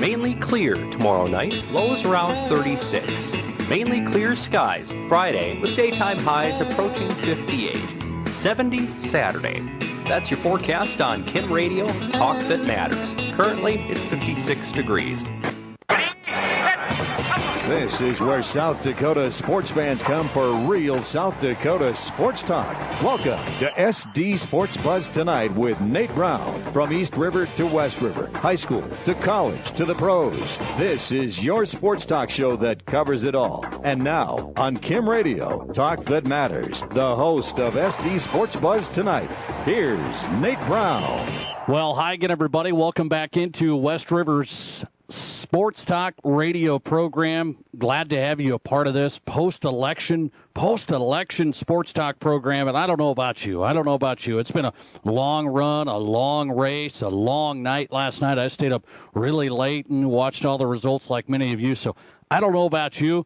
Mainly clear tomorrow night, lows around 36. Mainly clear skies Friday with daytime highs approaching 58. 70 Saturday. That's your forecast on Kim Radio, Talk That Matters. Currently, it's 56 degrees. This is where South Dakota sports fans come for real South Dakota sports talk. Welcome to SD Sports Buzz Tonight with Nate Brown. From East River to West River, high school to college to the pros. This is your sports talk show that covers it all. And now, on Kim Radio, Talk That Matters, the host of SD Sports Buzz Tonight, here's Nate Brown. Well, hi again, everybody. Welcome back into West River's Sports Talk radio program. Glad to have you a part of this post-election sports talk program. And I don't know about you. It's been a long run, a long race, a long night last night. I stayed up really late and watched all the results like many of you. So I don't know about you.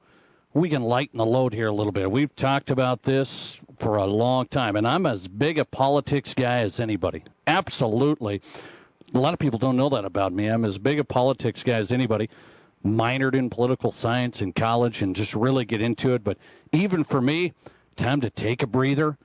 We can lighten the load here a little bit. We've talked about this for a long time, and I'm as big a politics guy as anybody. Absolutely. A lot of people don't know that about me. I'm as big a politics guy as anybody. Minored in political science in college and just really get into it. But even for me, time to take a breather,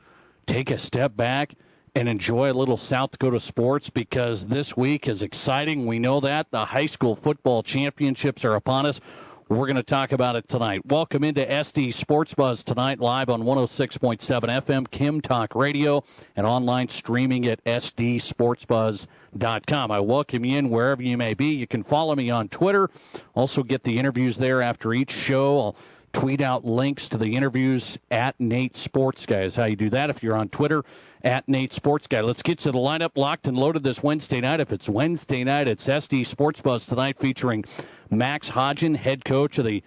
take a step back, and enjoy a little South Dakota sports because this week is exciting. We know that. The high school football championships are upon us. We're going to talk about it tonight. Welcome into SD Sports Buzz tonight, live on 106.7 FM, Kim Talk Radio, and online streaming at sdsportsbuzz.com. I welcome you in wherever you may be. You can follow me on Twitter. Also get the interviews there after each show. I'll tweet out links to the interviews at Nate Sports Guy is how you do that if you're on Twitter, at Nate Sports Guy. Let's get to the lineup locked and loaded this Wednesday night. If it's Wednesday night, it's SD Sports Buzz tonight featuring Max Hodgin, head coach of the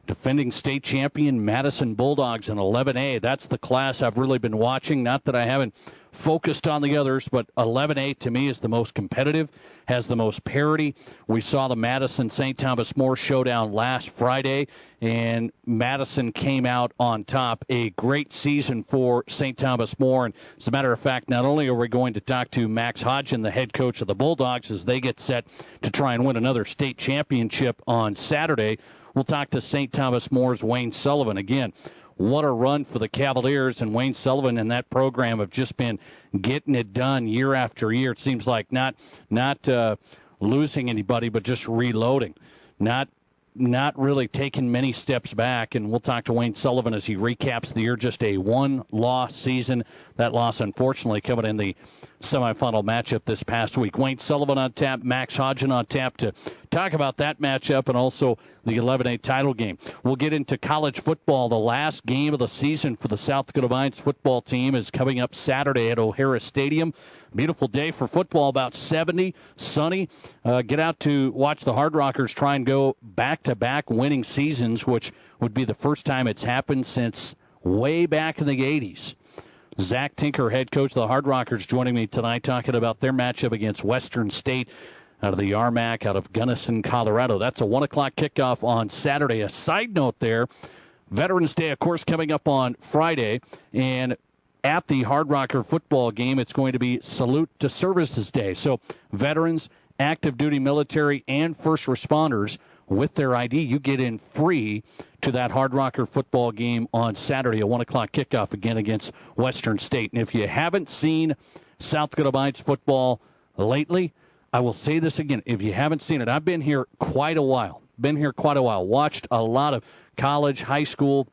defending state champion Madison Bulldogs in 11A. That's the class I've really been watching. Not that I haven't focused on the others, but 11A to me is the most competitive, has the most parity. We saw the Madison St. Thomas More showdown last Friday, and Madison came out on top. A great season for St. Thomas More. And as a matter of fact, not only are we going to talk to Max Hodgin, the head coach of the Bulldogs, as they get set to try and win another state championship on Saturday, we'll talk to St. Thomas More's Wayne Sullivan. Again, what a run for the Cavaliers, and Wayne Sullivan and that program have just been getting it done year after year. It seems like not losing anybody, but just reloading, not really taking many steps back. And we'll talk to Wayne Sullivan as he recaps the year. Just a one-loss season. That loss, unfortunately, coming in the semifinal matchup this past week. Wayne Sullivan on tap, Max Hodgin on tap to talk about that matchup and also the 11A title game. We'll get into college football. The last game of the season for the South Dakota Vines football team is coming up Saturday at O'Hara Stadium. Beautiful day for football, about 70, sunny. Get out to watch the Hard Rockers try and go back-to-back winning seasons, which would be the first time it's happened since way back in the 80s. Zach Tinker, head coach of the Hard Rockers, joining me tonight talking about their matchup against Western State out of the RMAC out of Gunnison, Colorado. That's a 1 o'clock kickoff on Saturday. A side note there, Veterans Day, of course, coming up on Friday, and at the Hard Rocker football game, it's going to be Salute to Services Day. So veterans, active duty military, and first responders with their ID, you get in free to that Hard Rocker football game on Saturday, a 1 o'clock kickoff again against Western State. And if you haven't seen South Dakota Vines football lately, I will say this again. If you haven't seen it, I've been here quite a while. Watched a lot of college, high school.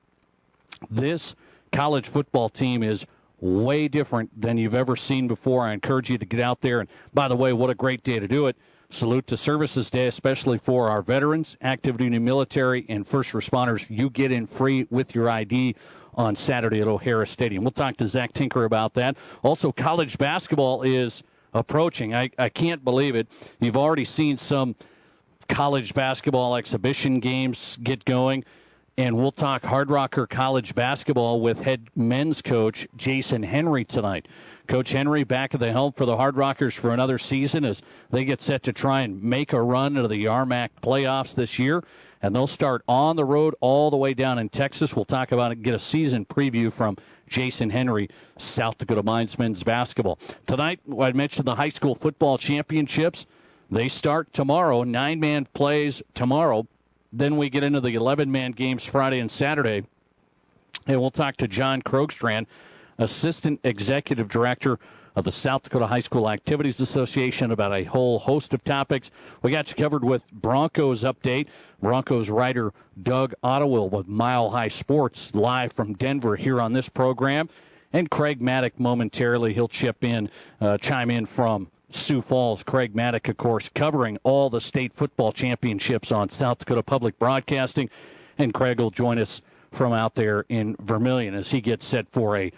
This college football team is way different than you've ever seen before. I encourage you to get out there. And by the way, what a great day to do it. Salute to Services Day, especially for our veterans, active duty military, and first responders. You get in free with your ID on Saturday at O'Hara Stadium. We'll talk to Zach Tinker about that. Also, college basketball is approaching. I can't believe it. You've already seen some college basketball exhibition games get going. And we'll talk Hard Rocker college basketball with head men's coach Jason Henry tonight. Coach Henry back at the helm for the Hard Rockers for another season as they get set to try and make a run into the RMAC playoffs this year. And they'll start on the road all the way down in Texas. We'll talk about it and get a season preview from Jason Henry, South Dakota Vines men's basketball. Tonight, I mentioned the high school football championships. They start tomorrow. 9-man plays tomorrow. Then we get into the 11-man games Friday and Saturday. And we'll talk to John Krogstrand, Assistant Executive Director of the South Dakota High School Activities Association, about a whole host of topics. We got you covered with Broncos update. Broncos writer Doug Ottewill with Mile High Sports live from Denver here on this program. And Craig Maddock momentarily. He'll chime in from Sioux Falls. Craig Maddock, of course, covering all the state football championships on South Dakota Public Broadcasting. And Craig will join us from out there in Vermilion as he gets set for a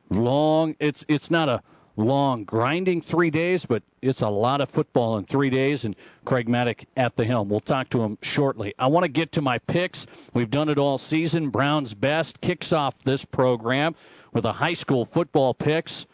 long, it's not a long, grinding 3 days, but it's a lot of football in 3 days, and Craig Maddock at the helm. We'll talk to him shortly. I want to get to my picks. We've done it all season. Brown's Best kicks off this program with a high school football picks,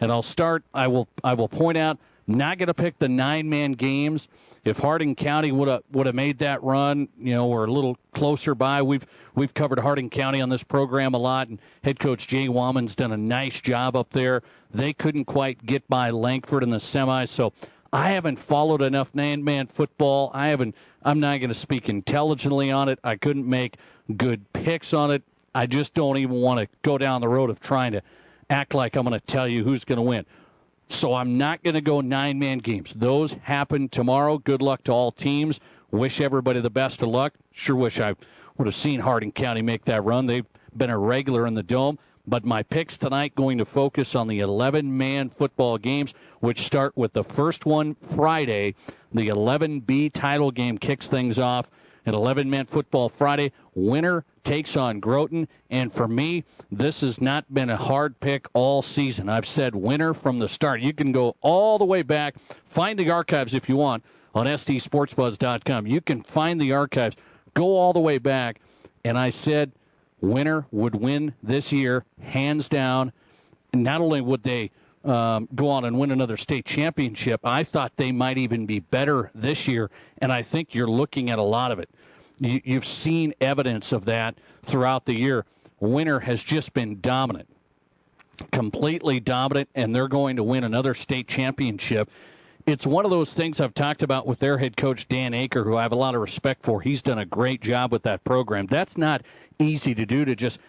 and I will point out, not going to pick the 9-man games. If Harding County would have made that run, we're a little closer by. We've covered Harding County on this program a lot, and head coach Jay Wallman's done a nice job up there. They couldn't quite get by Langford in the semis, so I haven't followed enough 9-man football. I'm not going to speak intelligently on it. I couldn't make good picks on it. I just don't even want to go down the road of trying to act like I'm going to tell you who's going to win. So I'm not going to go 9-man games. Those happen tomorrow. Good luck to all teams. Wish everybody the best of luck. Sure wish I would have seen Harding County make that run. They've been a regular in the Dome. But my picks tonight going to focus on the 11-man football games, which start with the first one Friday. The 11B title game kicks things off at 11-man football Friday. Winner takes on Groton. And for me, this has not been a hard pick all season. I've said winner from the start. You can go all the way back. Find the archives if you want on SDSportsBuzz.com. You can find the archives. Go all the way back. And I said winner would win this year, hands down. And not only would they go on and win another state championship, I thought they might even be better this year. And I think you're looking at a lot of it. You've seen evidence of that throughout the year. Winner has just been dominant, completely dominant, and they're going to win another state championship. It's one of those things I've talked about with their head coach, Dan Aker, who I have a lot of respect for. He's done a great job with that program. That's not easy to do, to just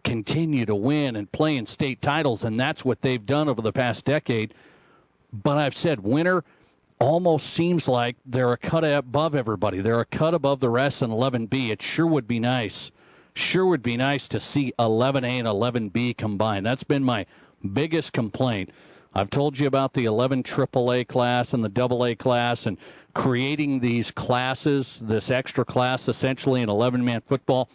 continue to win and play in state titles, and that's what they've done over the past decade. But I've said winner almost seems like they're a cut above everybody. They're a cut above the rest in 11B. It sure would be nice. Sure would be nice to see 11A and 11B combined. That's been my biggest complaint. I've told you about the 11 AAA class and the AA class and creating these classes, this extra class essentially in 11-man football.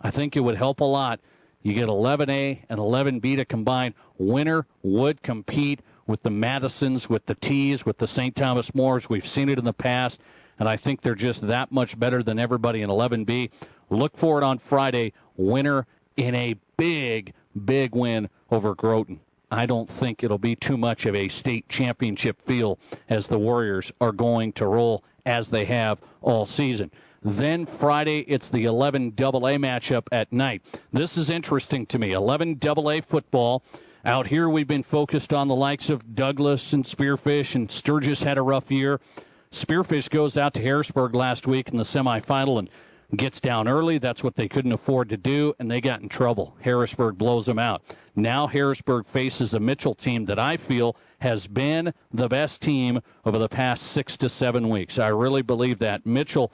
I think it would help a lot. You get 11A and 11B to combine. Winner would compete with the Madisons, with the T's, with the St. Thomas Moores. We've seen it in the past, and I think they're just that much better than everybody in 11B. Look for it on Friday. Winner in a big, big win over Groton. I don't think it'll be too much of a state championship feel as the Warriors are going to roll as they have all season. Then Friday, it's the 11 AA matchup at night. This is interesting to me. 11 AA football. Out here, we've been focused on the likes of Douglas and Spearfish, and Sturgis had a rough year. Spearfish goes out to Harrisburg last week in the semifinal and gets down early. That's what they couldn't afford to do, and they got in trouble. Harrisburg blows them out. Now Harrisburg faces a Mitchell team that I feel has been the best team over the past 6 to 7 weeks. I really believe that. Mitchell,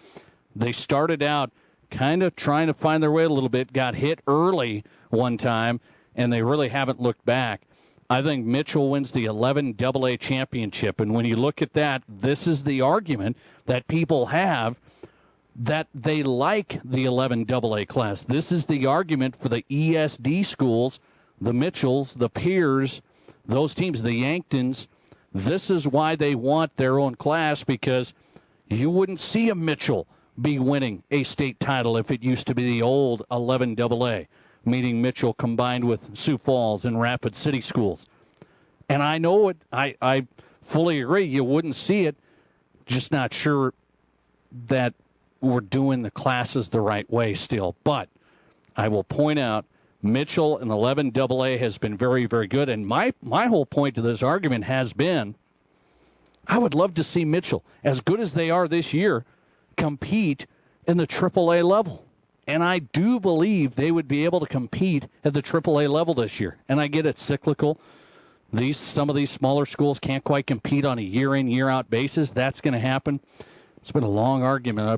they started out kind of trying to find their way a little bit, got hit early one time, and they really haven't looked back. I think Mitchell wins the 11 AA championship, and when you look at that, this is the argument that people have that they like the 11 AA class. This is the argument for the ESD schools, the Mitchells, the Piers, those teams, the Yanktons. This is why they want their own class, because you wouldn't see a Mitchell be winning a state title if it used to be the old 11 AA, meaning Mitchell combined with Sioux Falls and Rapid City schools. And I know it. I fully agree. You wouldn't see it. Just not sure that we're doing the classes the right way still. But I will point out Mitchell in 11 AA has been very, very good. And my whole point to this argument has been, I would love to see Mitchell, as good as they are this year, compete in the AAA level. And I do believe they would be able to compete at the AAA level this year. And I get it's cyclical. Some of these smaller schools can't quite compete on a year-in, year-out basis. That's going to happen. It's been a long argument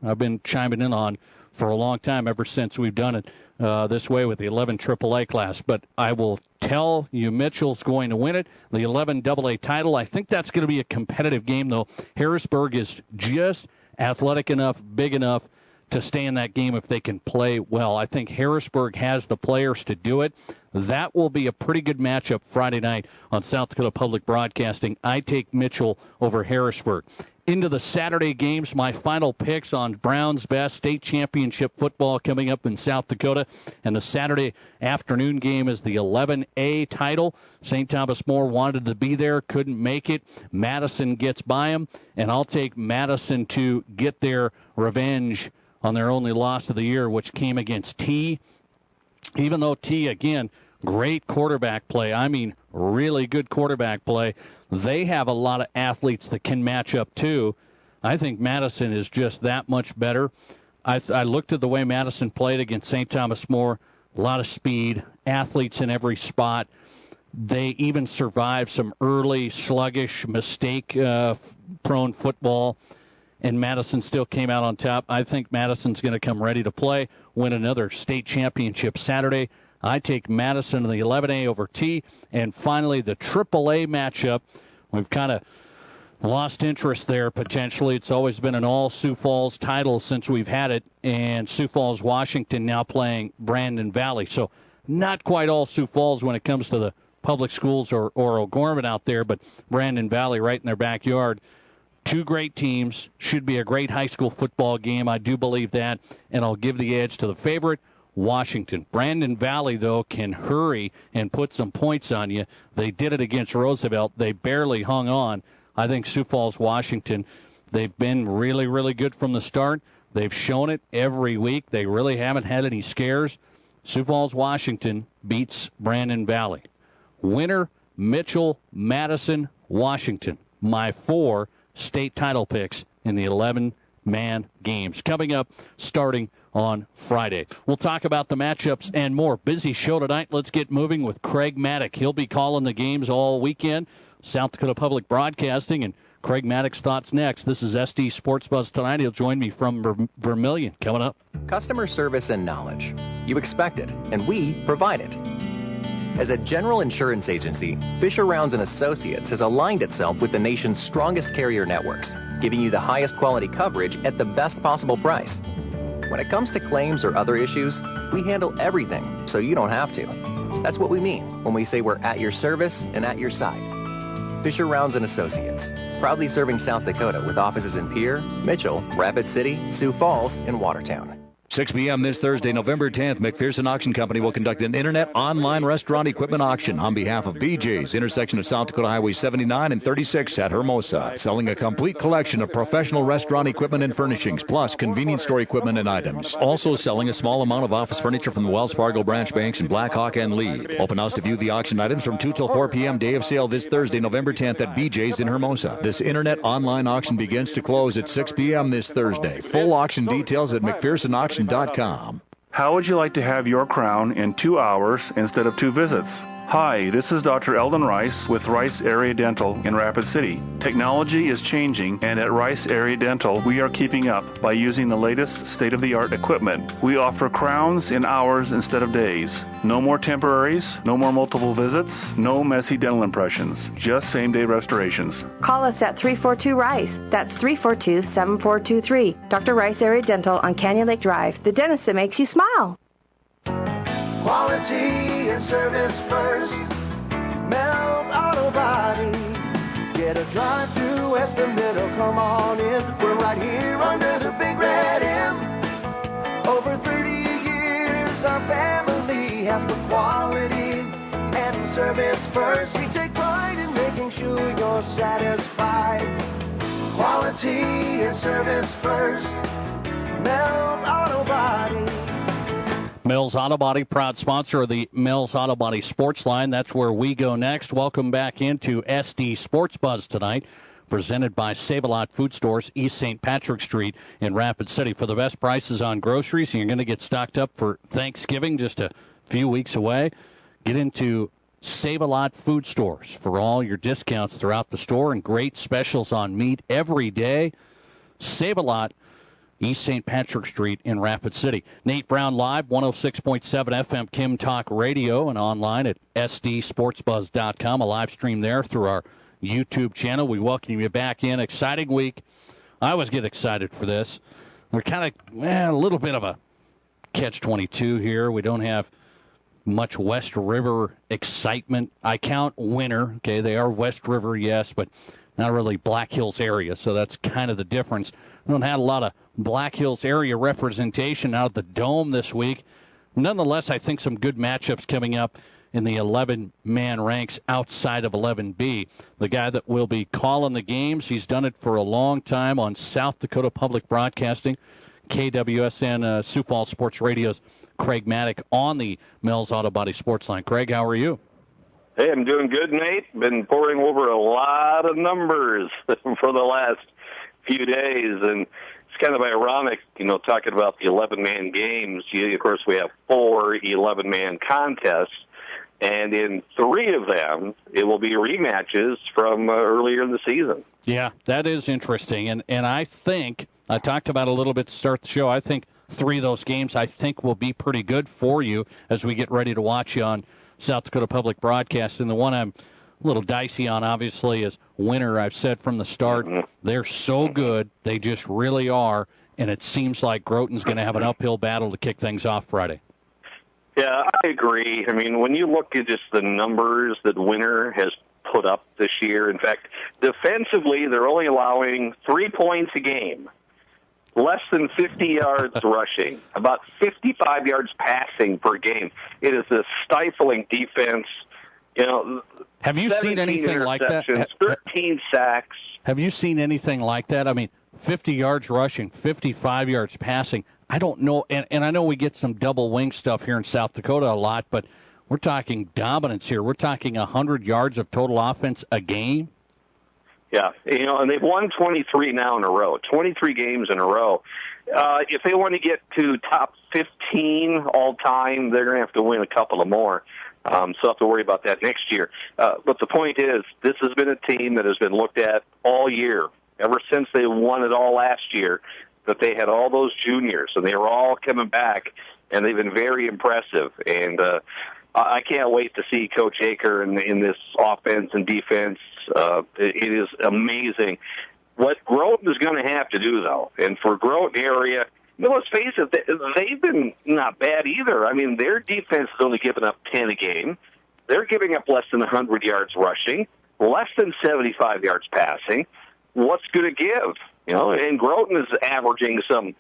I've been chiming in on for a long time, ever since we've done it this way with the 11 AAA class. But I will tell you Mitchell's going to win it. The 11 AA title, I think that's going to be a competitive game, though. Harrisburg is just athletic enough, big enough to stay in that game if they can play well. I think Harrisburg has the players to do it. That will be a pretty good matchup Friday night on South Dakota Public Broadcasting. I take Mitchell over Harrisburg. Into the Saturday games, my final picks on Brown's Best State Championship football coming up in South Dakota. And the Saturday afternoon game is the 11A title. St. Thomas More wanted to be there, couldn't make it. Madison gets by them, and I'll take Madison to get their revenge on their only loss of the year, which came against T. Even though T, again, great quarterback play. I mean, really good quarterback play. They have a lot of athletes that can match up, too. I think Madison is just that much better. I looked at the way Madison played against St. Thomas More. A lot of speed, athletes in every spot. They even survived some early, sluggish, mistake-prone football, and Madison still came out on top. I think Madison's going to come ready to play, win another state championship Saturday. I take Madison in the 11A over T. And finally, the AAA matchup. We've kind of lost interest there potentially. It's always been an all Sioux Falls title since we've had it, and Sioux Falls, Washington now playing Brandon Valley. So not quite all Sioux Falls when it comes to the public schools or O'Gorman out there, but Brandon Valley right in their backyard. Two great teams. Should be a great high school football game. I do believe that, and I'll give the edge to the favorite, Washington. Brandon Valley, though, can hurry and put some points on you. They did it against Roosevelt. They barely hung on. I think Sioux Falls, Washington, they've been really, really good from the start. They've shown it every week. They really haven't had any scares. Sioux Falls, Washington beats Brandon Valley. Winner, Mitchell, Madison, Washington. My 4 state title picks in the 11-man games. Coming up, starting on Friday. We'll talk about the matchups and more. Busy show tonight. Let's get moving with Craig Maddock. He'll be calling the games all weekend. South Dakota Public Broadcasting, and Craig Maddock's thoughts next. This is SD Sports Buzz tonight. He'll join me from Vermilion coming up. Customer service and knowledge. You expect it, and we provide it. As a general insurance agency, Fisher Rounds & Associates has aligned itself with the nation's strongest carrier networks, giving you the highest quality coverage at the best possible price. When it comes to claims or other issues, we handle everything so you don't have to. That's what we mean when we say we're at your service and at your side. Fisher Rounds & Associates, proudly serving South Dakota with offices in Pierre, Mitchell, Rapid City, Sioux Falls, and Watertown. 6 p.m. this Thursday, November 10th, McPherson Auction Company will conduct an internet online restaurant equipment auction on behalf of BJ's, intersection of South Dakota Highway 79 and 36 at Hermosa, selling a complete collection of professional restaurant equipment and furnishings, plus convenience store equipment and items. Also selling a small amount of office furniture from the Wells Fargo branch banks in Blackhawk and Lee. Open house to view the auction items from 2 till 4 p.m. Day of sale this Thursday, November 10th at BJ's in Hermosa. This internet online auction begins to close at 6 p.m. this Thursday. Full auction details at McPhersonAuction.com. How would you like to have your crown in 2 hours instead of 2 visits? Hi, this is Dr. Eldon Rice with Rice Area Dental in Rapid City. Technology is changing, and at Rice Area Dental, we are keeping up by using the latest state-of-the-art equipment. We offer crowns in hours instead of days. No more temporaries, no more multiple visits, no messy dental impressions, just same-day restorations. Call us at 342-RICE. That's 342-7423. Dr. Rice Area Dental on Canyon Lake Drive, the dentist that makes you smile. Quality and service first. Mel's Auto Body. Get a drive-through estimate or come on in. We're right here under the big red M. Over 30 years our family has put quality and service first. We take pride in making sure you're satisfied. Quality and service first. Mel's Auto Body. Mills Auto Body, proud sponsor of the Mills Auto Body Sports Line. That's where we go next. Welcome back into SD Sports Buzz tonight. presented by Save-A-Lot Food Stores, East St. Patrick Street in Rapid City. For the best prices on groceries, and you're going to get stocked up for Thanksgiving just a few weeks away, get into Save-A-Lot Food Stores for all your discounts throughout the store and great specials on meat every day. Save-A-Lot, East St. Patrick Street in Rapid City. Nate Brown live, 106.7 FM Kim Talk Radio, and online at sdsportsbuzz.com, a live stream there through our YouTube channel. We welcome you back in. Exciting week. I always get excited for this. We're kind of a little bit of a catch-22 here. We don't have much West River excitement. I count Winter. Okay, they are West River, yes, but not really Black Hills area, so that's kind of the difference. We don't have a lot of Black Hills area representation out of the Dome this week. Nonetheless, I think some good matchups coming up in the 11-man ranks outside of 11B. The guy that will be calling the games, he's done it for a long time on South Dakota Public Broadcasting, KWSN Sioux Falls Sports Radio's Craig Maddock on the Mel's Auto Body Sports Line. Craig, how are you? Hey, I'm doing good, Nate. Been poring over a lot of numbers for the last few days, and it's kind of ironic, talking about the 11-man games. Of course, we have 4 11-man contests, and in 3 of them, it will be rematches from earlier in the season. Yeah, that is interesting, and I think, I talked about it a little bit to start the show, I think 3 of those games I think will be pretty good for you as we get ready to watch you on South Dakota Public Broadcasting. The one I'm a little dicey on, obviously, is Winter. I've said from the start, they're so good. They just really are, and it seems like Groton's going to have an uphill battle to kick things off Friday. Yeah, I agree. I mean, when you look at just the numbers that Winter has put up this year, in fact, defensively, they're only allowing 3 points a game. Less than 50 yards rushing, about 55 yards passing per game. It is a stifling defense. Have you seen anything like that? 13 sacks. Have you seen anything like that? I mean, 50 yards rushing, 55 yards passing. I don't know, and I know we get some double wing stuff here in South Dakota a lot, but we're talking dominance here. We're talking 100 yards of total offense a game. Yeah, and they've won 23 now in a row, 23 games in a row. If they want to get to top 15 all time, they're going to have to win a couple of more. So I'll have to worry about that next year. But the point is, this has been a team that has been looked at all year, ever since they won it all last year, that they had all those juniors, and they were all coming back, and they've been very impressive. And I can't wait to see Coach Aker in this offense and defense. It is amazing what Groton is going to have to do, though. And for Groton area, let's face it, they've been not bad either. I mean, their defense is only giving up 10 a game. They're giving up less than 100 yards rushing, less than 75 yards passing. What's going to give? And Groton is averaging some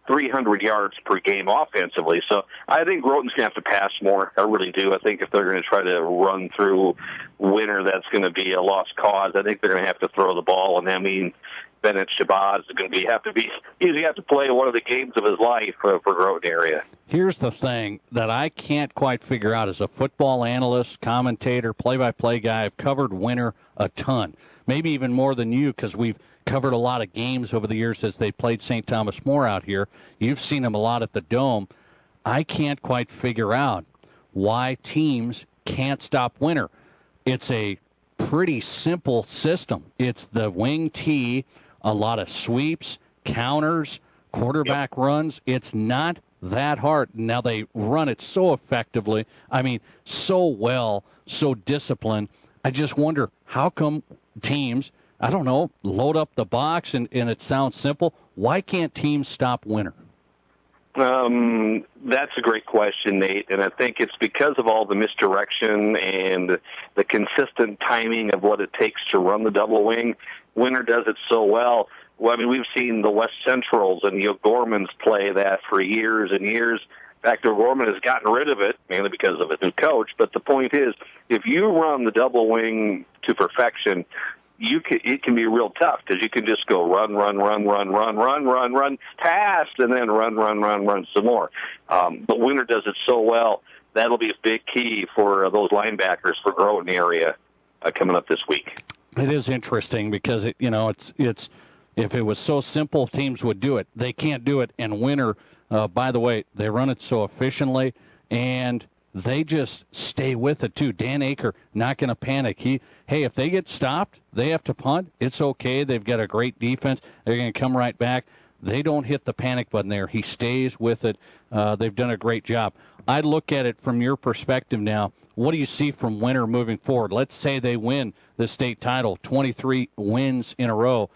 300 yards per game offensively. So I think Groton's going to have to pass more. I really do. I think if they're going to try to run through Winter, that's going to be a lost cause. I think they're going to have to throw the ball, and I mean, Bennett Shabazz is going to have to play one of the games of his life for Groton area. Here's the thing that I can't quite figure out as a football analyst, commentator, play-by-play guy. I've covered Winter a ton, maybe even more than you, because we've covered a lot of games over the years as they played St. Thomas More out here. You've seen them a lot at the Dome. I can't quite figure out why teams can't stop Winter. It's a pretty simple system. It's the wing tee, a lot of sweeps, counters, quarterback runs. It's not that hard. Now, they run it so effectively. I mean, so well, so disciplined. I just wonder, how come teams, I don't know, load up the box and it sounds simple. Why can't teams stop Winter? That's a great question, Nate, and I think it's because of all the misdirection and the consistent timing of what it takes to run the double wing. Winter does it so well. Well, I mean, we've seen the West Centrals and the O'Gormans play that for years and years. In fact, O'Gorman has gotten rid of it, mainly because of a new coach. But the point is, if you run the double wing to perfection, it can be real tough, because you can just go run, pass, and then run some more. But Winter does it so well. That'll be a big key for those linebackers for Groton area coming up this week. It is interesting because it's if it was so simple, teams would do it. They can't do it. And Winter, by the way, they run it so efficiently, and they just stay with it too. Dan Aker not going to panic. If they get stopped, they have to punt. It's okay. They've got a great defense. They're going to come right back. They don't hit the panic button there. He stays with it. They've done a great job. I look at it from your perspective now. What do you see from Winter moving forward? Let's say they win the state title, 23 wins in a row.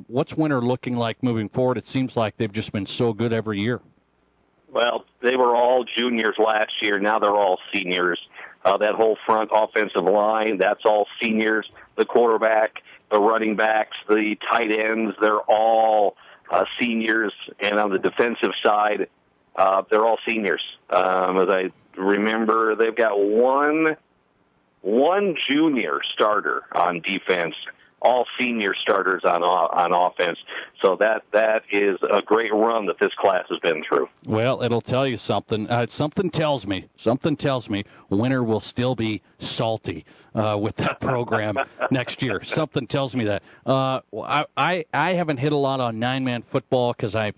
What's Winter looking like moving forward? It seems like they've just been so good every year. Well, they were all juniors last year. Now they're all seniors. That whole front offensive line, that's all seniors. The quarterback, the running backs, the tight ends, they're all seniors. And on the defensive side, they're all seniors. As I remember, they've got one junior starter on defense, all senior starters on offense. So that is a great run that this class has been through. Well, it'll tell you something. Something tells me Winter will still be salty with that program next year. Something tells me that. I haven't hit a lot on 9-man football because I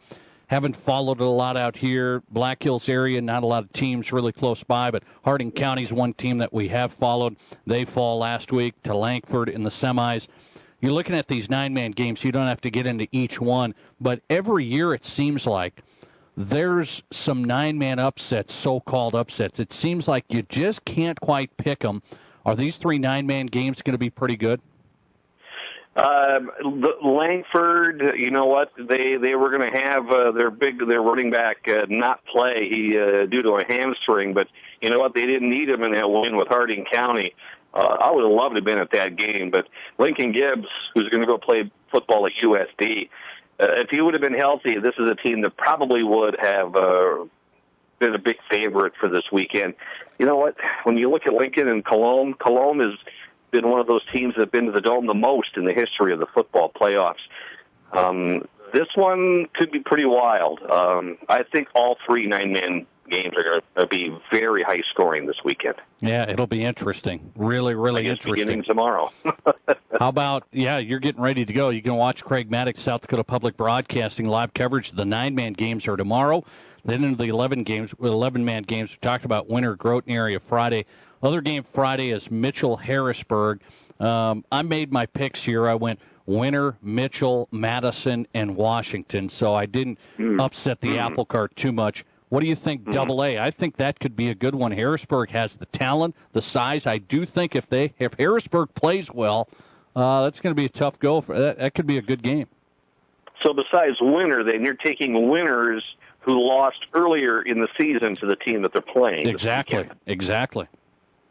haven't followed it a lot out here. Black Hills area, not a lot of teams really close by, but Harding County's one team that we have followed. They fall last week to Langford in the semis. You're looking at these 9-man games. You don't have to get into each one, but every year it seems like there's some 9-man upsets, so-called upsets. It seems like you just can't quite pick them. Are these 3 9-man games going to be pretty good? Langford, you know what? They were going to have their running back not play due to a hamstring, but you know what? They didn't need him in that win with Harding County. I would have loved to have been at that game, but Lincoln Gibbs, who's going to go play football at USD, if he would have been healthy, this is a team that probably would have been a big favorite for this weekend. You know what? When you look at Lincoln and Cologne has been one of those teams that have been to the Dome the most in the history of the football playoffs. This one could be pretty wild. I think all 3 9-man games are going to be very high scoring this weekend. Yeah, it'll be interesting. Really, really interesting. Beginning tomorrow. How about, you're getting ready to go. You can watch Craig Maddox, South Dakota Public Broadcasting, live coverage. The 9-man games are tomorrow. Then into the 11-man games. We talked about Winter, Groton area Friday. Other game Friday is Mitchell-Harrisburg. I made my picks here. I went Winter, Mitchell, Madison, and Washington. So I didn't upset the apple cart too much. What do you think, Double A? I think that could be a good one. Harrisburg has the talent, the size. I do think if Harrisburg plays well, that's going to be a tough go. That could be a good game. So besides Winter, then you're taking winners who lost earlier in the season to the team that they're playing. Exactly.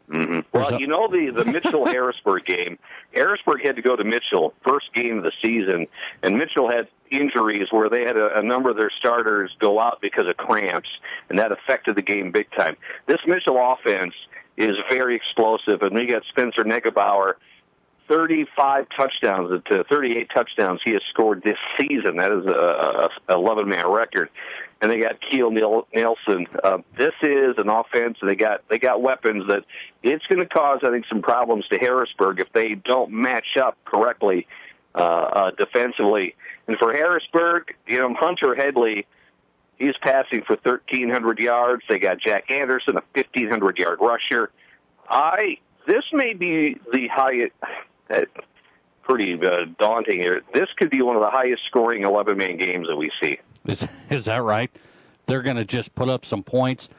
Mm-hmm. Well, the Mitchell-Harrisburg game, Harrisburg had to go to Mitchell, first game of the season, and Mitchell had injuries where they had a number of their starters go out because of cramps, and that affected the game big time. This Mitchell offense is very explosive, and we got Spencer Negebauer, 35 touchdowns to 38 touchdowns he has scored this season. That is a 11-man record. And they got Keel Nelson. This is an offense. They got weapons that it's going to cause, I think, some problems to Harrisburg if they don't match up correctly defensively. And for Harrisburg, Hunter Headley, he's passing for 1,300 yards. They got Jack Anderson, a 1,500-yard rusher. This may be the highest. Pretty daunting here. This could be one of the highest scoring 11-man games that we see. Is that right? They're going to just put up some points.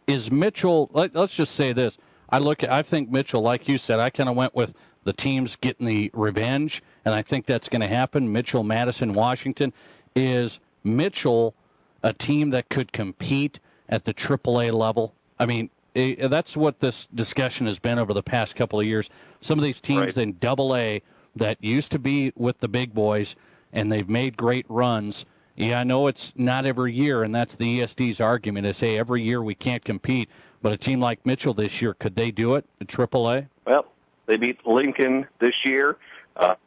Is Mitchell? Let's just say this. I think Mitchell, like you said, I kind of went with the teams getting the revenge, and I think that's going to happen. Mitchell, Madison, Washington. Is Mitchell a team that could compete at the AAA level? I mean, that's what this discussion has been over the past couple of years. Some of these teams in AA that used to be with the big boys, and they've made great runs. Yeah, I know it's not every year, and that's the ESD's argument is, hey, every year we can't compete. But a team like Mitchell this year, could they do it at AAA? Well, they beat Lincoln this year.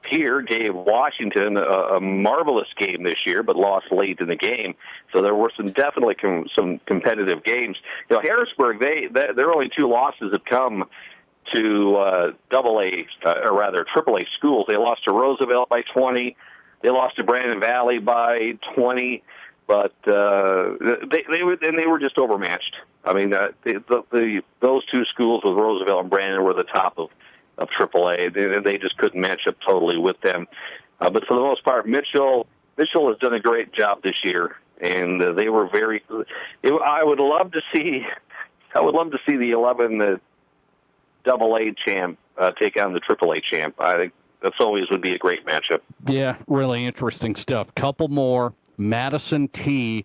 Pierre gave Washington a marvelous game this year, but lost late in the game. So there were definitely some competitive games. Harrisburg, their only 2 losses have come to AAA schools. They lost to Roosevelt by 20. They lost to Brandon Valley by 20. But they were just overmatched. I mean, those two schools with Roosevelt and Brandon were the top of AAA. They just couldn't match up totally with them. But for the most part, Mitchell has done a great job this year, and they were very. I would love to see the 11 AA champ take on the AAA champ. I think that's always would be a great matchup. Yeah, really interesting stuff. Couple more. Madison T.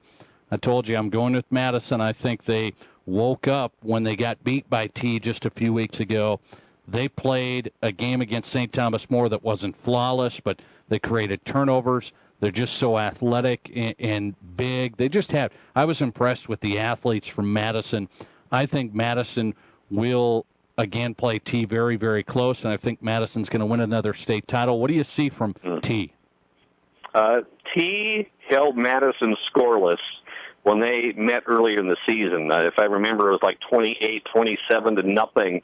I told you I'm going with Madison. I think they woke up when they got beat by T just a few weeks ago. They played a game against St. Thomas More that wasn't flawless, but they created turnovers. They're just so athletic and big. They just have. I was impressed with the athletes from Madison. I think Madison will again play T very, very close, and I think Madison's going to win another state title. What do you see from T? T held Madison scoreless when they met earlier in the season. If I remember, it was like 28-27-0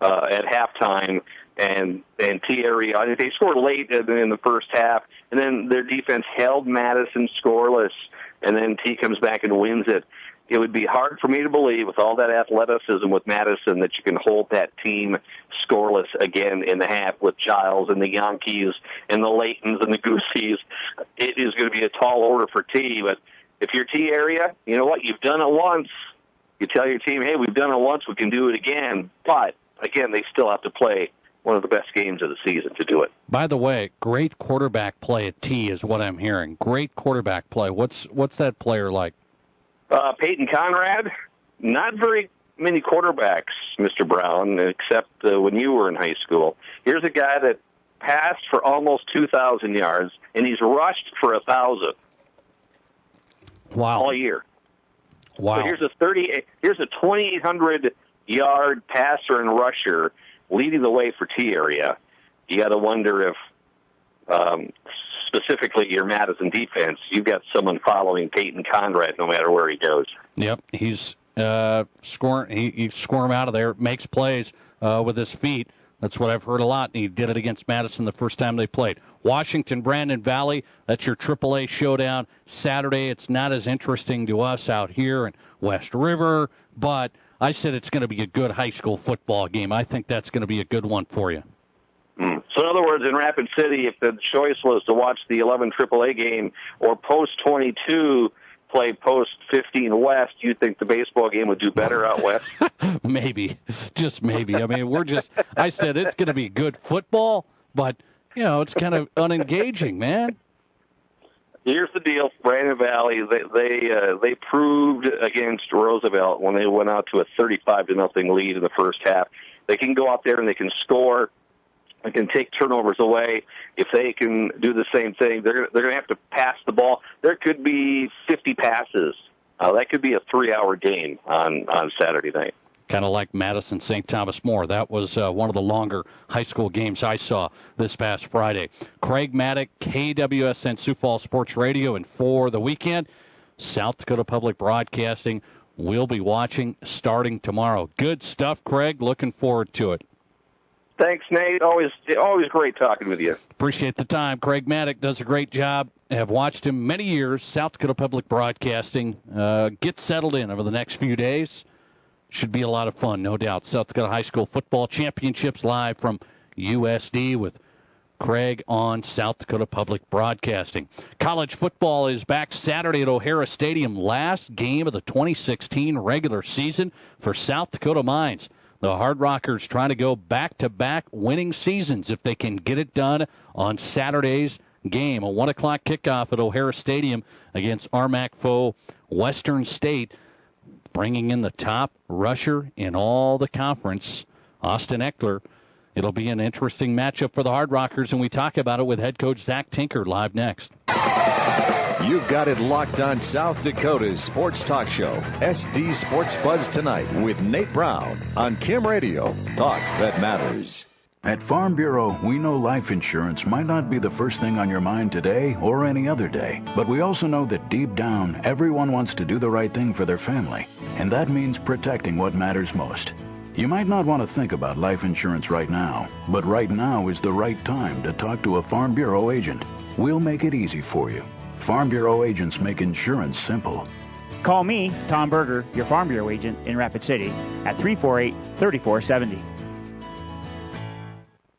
at halftime. And T area, they scored late in the first half, and then their defense held Madison scoreless, and then T comes back and wins it. It would be hard for me to believe, with all that athleticism with Madison, that you can hold that team scoreless again in the half with Giles and the Yankees and the Laytons and the Gooseys. It is going to be a tall order for T, but if you're T area, you know what? You've done it once. You tell your team, hey, we've done it once, we can do it again. But, again, they still have to play one of the best games of the season to do it. By the way, great quarterback play at T is what I'm hearing. Great quarterback play. What's that player like? Peyton Conrad, not very many quarterbacks, Mr. Brown, except when you were in high school. Here's a guy that passed for almost 2,000 yards, and he's rushed for 1,000. Wow! All year. Wow! So here's a 2,800-yard passer and rusher leading the way for T area. You got to wonder if, specifically your Madison defense, you've got someone following Peyton Conrad no matter where he goes. Yep, he's scoring. He score him out of there, makes plays with his feet. That's what I've heard a lot, and he did it against Madison the first time they played. Washington, Brandon Valley, that's your AAA showdown Saturday. It's not as interesting to us out here in West River, but I said it's going to be a good high school football game. I think that's going to be a good one for you. So in other words, in Rapid City, if the choice was to watch the 11 AAA game or post-22 play post-15 West, you think the baseball game would do better out West? Maybe. Just maybe. I mean, I said it's going to be good football, but, it's kind of unengaging, man. Here's the deal, Brandon Valley. They proved against Roosevelt when they went out to a 35-0 lead in the first half. They can go out there and they can score. They can take turnovers away. If they can do the same thing, they're going to have to pass the ball. There could be 50 passes. That could be a 3-hour game on Saturday night. Kind of like Madison St. Thomas More. That was one of the longer high school games I saw this past Friday. Craig Maddock, KWSN Sioux Falls Sports Radio, and for the weekend, South Dakota Public Broadcasting will be watching starting tomorrow. Good stuff, Craig. Looking forward to it. Thanks, Nate. Always great talking with you. Appreciate the time. Craig Maddock does a great job. Have watched him many years. South Dakota Public Broadcasting. Get settled in over the next few days. Should be a lot of fun, no doubt. South Dakota High School Football Championships live from USD with Craig on South Dakota Public Broadcasting. College football is back Saturday at O'Hara Stadium. Last game of the 2016 regular season for South Dakota Mines. The Hard Rockers trying to go back-to-back winning seasons if they can get it done on Saturday's game. A 1 o'clock kickoff at O'Hara Stadium against Armac foe Western State, bringing in the top rusher in all the conference, Austin Eckler. It'll be an interesting matchup for the Hard Rockers, and we talk about it with head coach Zach Tinker live next. You've got it locked on South Dakota's sports talk show, SD Sports Buzz Tonight with Nate Brown on Kim Radio. Talk that matters. At Farm Bureau, we know life insurance might not be the first thing on your mind today or any other day, but we also know that deep down, everyone wants to do the right thing for their family, and that means protecting what matters most. You might not want to think about life insurance right now, but right now is the right time to talk to a Farm Bureau agent. We'll make it easy for you. Farm Bureau agents make insurance simple. Call me, Tom Berger, your Farm Bureau agent in Rapid City, at 348-3470.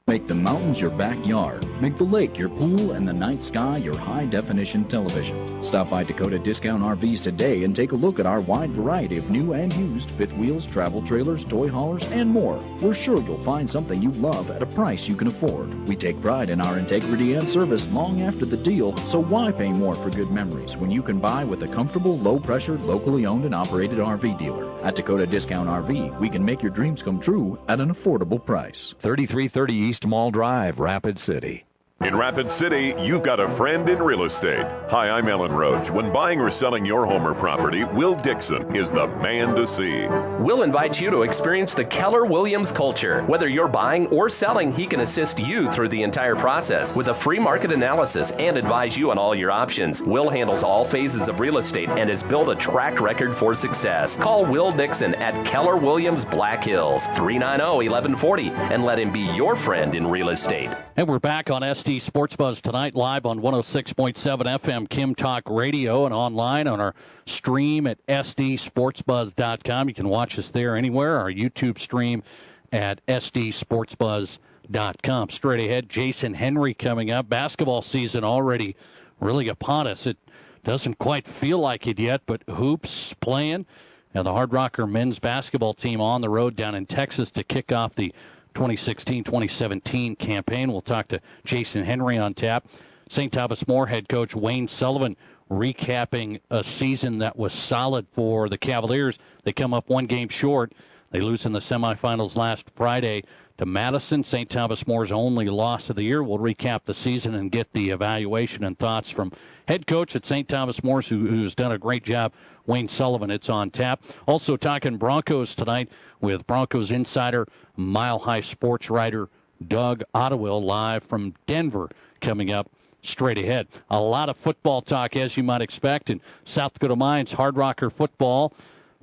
Make the mountains your backyard. Make the lake your pool and the night sky your high-definition television. Stop by Dakota Discount RVs today and take a look at our wide variety of new and used fifth wheels, travel trailers, toy haulers, and more. We're sure you'll find something you love at a price you can afford. We take pride in our integrity and service long after the deal, so why pay more for good memories when you can buy with a comfortable, low-pressure, locally owned and operated RV dealer? At Dakota Discount RV, we can make your dreams come true at an affordable price. 3330 East Mall Drive, Rapid City. In Rapid City, you've got a friend in real estate. Hi, I'm Ellen Roach. When buying or selling your home or property, Will Dixon is the man to see. Will invites you to experience the Keller Williams culture. Whether you're buying or selling, he can assist you through the entire process with a free market analysis and advise you on all your options. Will handles all phases of real estate and has built a track record for success. Call Will Dixon at Keller Williams Black Hills, 390-1140, and let him be your friend in real estate. And we're back on SD Sports Buzz tonight, live on 106.7 FM Kim Talk Radio and online on our stream at sdsportsbuzz.com. You can watch us there anywhere. Our YouTube stream at sdsportsbuzz.com. Straight ahead, Jason Henry coming up. Basketball season already really upon us. It doesn't quite feel like it yet, but hoops playing. And the Hard Rocker men's basketball team on the road down in Texas to kick off the 2016-2017 campaign. We'll talk to Jason Henry on tap. St. Thomas More head coach Wayne Sullivan recapping a season that was solid for the Cavaliers. They come up one game short. They lose in the semifinals last Friday to Madison. St. Thomas More's only loss of the year. We'll recap the season and get the evaluation and thoughts from head coach at St. Thomas More, who's done a great job, Wayne Sullivan. It's on tap. Also talking Broncos tonight with Broncos insider, Mile High sports writer Doug Ottewill, live from Denver, coming up straight ahead. A lot of football talk, as you might expect, in South Dakota Mines Hard Rocker football.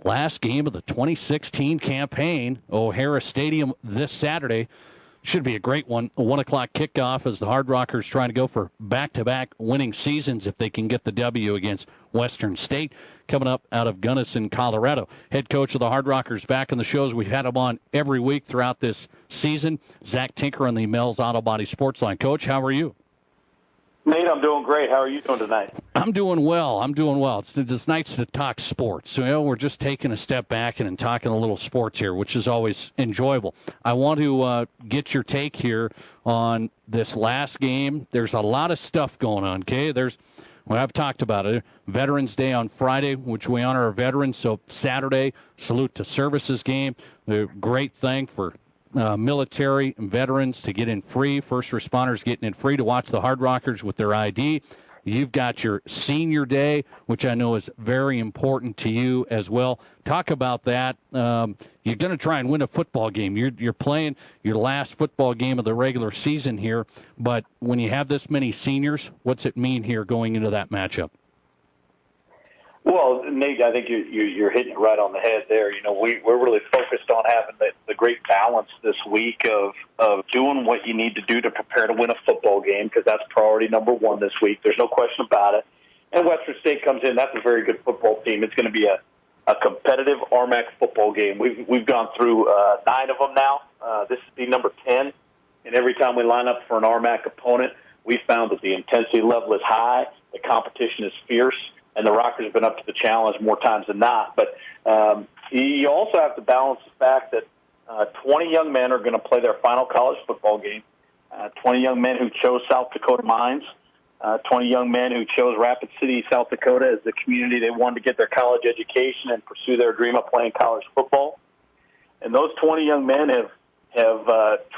Last game of the 2016 campaign, O'Hara Stadium this Saturday. Should be a great one. A 1 o'clock kickoff as the Hard Rockers trying to go for back-to-back winning seasons if they can get the W against Western State. Coming up out of Gunnison, Colorado. Head coach of the Hard Rockers back in the shows. We've had him on every week throughout this season. Zach Tinker on the Mel's Auto Body Sports Line. Coach, how are you? Nate, I'm doing great. How are you doing tonight? I'm doing well. It's nice to talk sports. So, we're just taking a step back and talking a little sports here, which is always enjoyable. I want to get your take here on this last game. There's a lot of stuff going on, okay? I've talked about it. Veterans Day on Friday, which we honor our veterans. So Saturday, salute to services game. A great thing for military and veterans to get in free, first responders getting in free to watch the Hard Rockers with their ID. You've got your senior day, which I know is very important to you as well. Talk about that. You're going to try and win a football game. You're playing your last football game of the regular season here, but when you have this many seniors, what's it mean here going into that matchup? Well, Nate, I think you're hitting it right on the head there. We're really focused on having the great balance this week of doing what you need to do to prepare to win a football game, because that's priority number one this week. There's no question about it. And Western State comes in. That's a very good football team. It's going to be a competitive RMAC football game. We've gone through 9 of them now. This is the number 10. And every time we line up for an RMAC opponent, we found that the intensity level is high, the competition is fierce, and the Rockers have been up to the challenge more times than not. But you also have to balance the fact that 20 young men are going to play their final college football game, 20 young men who chose South Dakota Mines, 20 young men who chose Rapid City, South Dakota as the community they wanted to get their college education and pursue their dream of playing college football. And those 20 young men have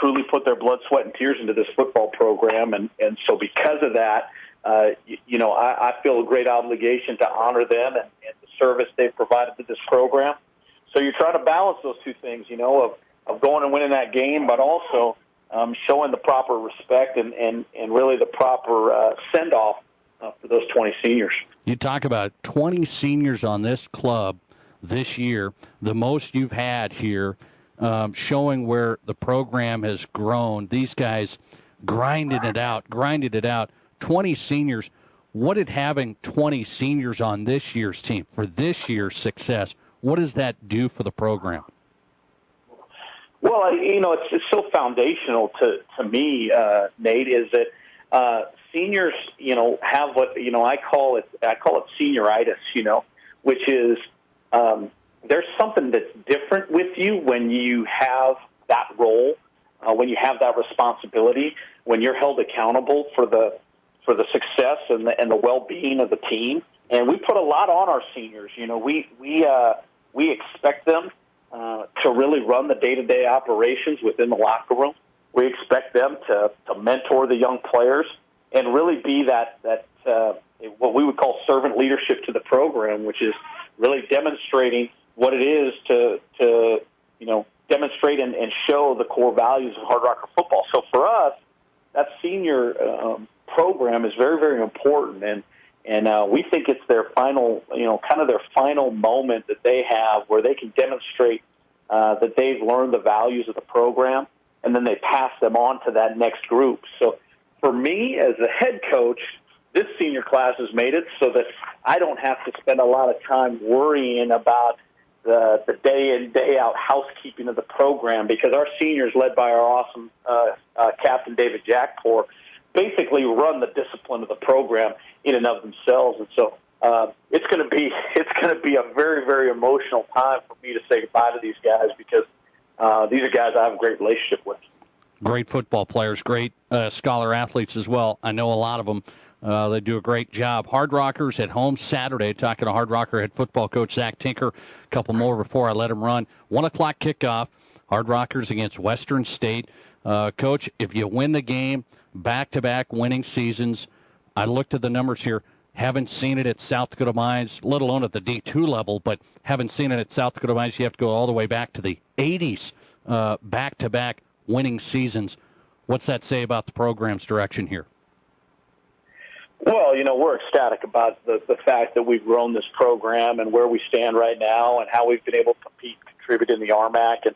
truly put their blood, sweat, and tears into this football program. And so because of that, I feel a great obligation to honor them and the service they've provided to this program. So you're trying to balance those two things, of going and winning that game, but also showing the proper respect and really the proper send-off for those 20 seniors. You talk about 20 seniors on this club this year, the most you've had here showing where the program has grown. These guys grinded it out. 20 seniors. What did having 20 seniors on this year's team for this year's success, what does that do for the program? Well, it's so foundational to me, Nate, is that seniors, have what, I call it senioritis, which is there's something that's different with you when you have that role, when you have that responsibility, when you're held accountable for the success and the well-being of the team. And we put a lot on our seniors. We expect them to really run the day-to-day operations within the locker room. We expect them to mentor the young players and really be that what we would call servant leadership to the program, which is really demonstrating what it is to demonstrate and show the core values of Hard Rocker football. So for us, that senior program is very, very important, and we think it's their final, kind of their final moment that they have where they can demonstrate that they've learned the values of the program, and then they pass them on to that next group. So for me, as a head coach, this senior class has made it so that I don't have to spend a lot of time worrying about the day in, day out housekeeping of the program, because our seniors, led by our awesome captain David Jackpour, basically run the discipline of the program in and of themselves. And so it's going to be a very, very emotional time for me to say goodbye to these guys, because these are guys I have a great relationship with. Great football players, great scholar athletes as well. I know a lot of them. They do a great job. Hard Rockers at home Saturday, talking to Hard Rocker head football coach Zach Tinker. A couple more before I let him run. 1 o'clock kickoff, Hard Rockers against Western State. Coach, if you win the game, back-to-back winning seasons, I looked at the numbers here, haven't seen it at South Dakota Mines, let alone at the D2 level, but haven't seen it at South Dakota Mines. You have to go all the way back to the 80s, back-to-back winning seasons. What's that say about the program's direction here? Well, we're ecstatic about the fact that we've grown this program and where we stand right now and how we've been able to compete and contribute in the RMAC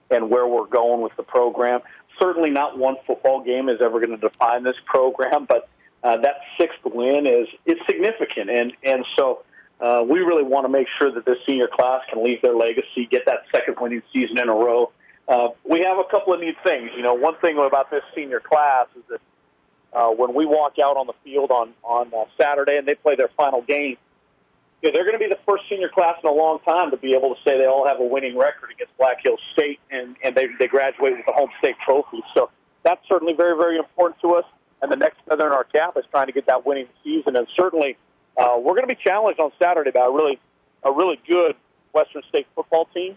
and where we're going with the program. Certainly not one football game is ever going to define this program, but that sixth win is significant. And so we really want to make sure that this senior class can leave their legacy, get that second winning season in a row. We have a couple of neat things. One thing about this senior class is that when we walk out on the field on Saturday and they play their final game, they're going to be the first senior class in a long time to be able to say they all have a winning record against Black Hills State, and they graduate with the home state trophy. So that's certainly very, very important to us. And the next feather in our cap is trying to get that winning season. And certainly we're going to be challenged on Saturday by a really good Western State football team,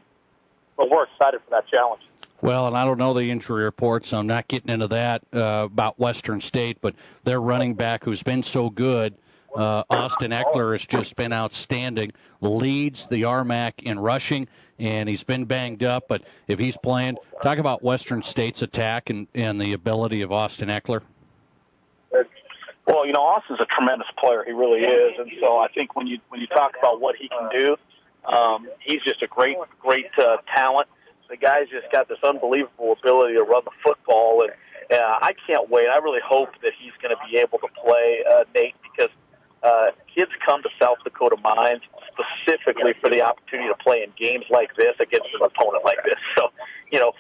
but we're excited for that challenge. Well, and I don't know the injury reports, so I'm not getting into that about Western State, but their running back, who's been so good, Austin Eckler, has just been outstanding, leads the RMAC in rushing, and he's been banged up, but if he's playing, talk about Western State's attack and the ability of Austin Eckler. Well, Austin's a tremendous player. He really is, and so I think when you talk about what he can do, he's just a great talent. The guy's just got this unbelievable ability to run the football, and I can't wait. I really hope that he's going to be able to play, Nate, because kids come to South Dakota Mines specifically for the opportunity to play in games like this against an opponent like this. So,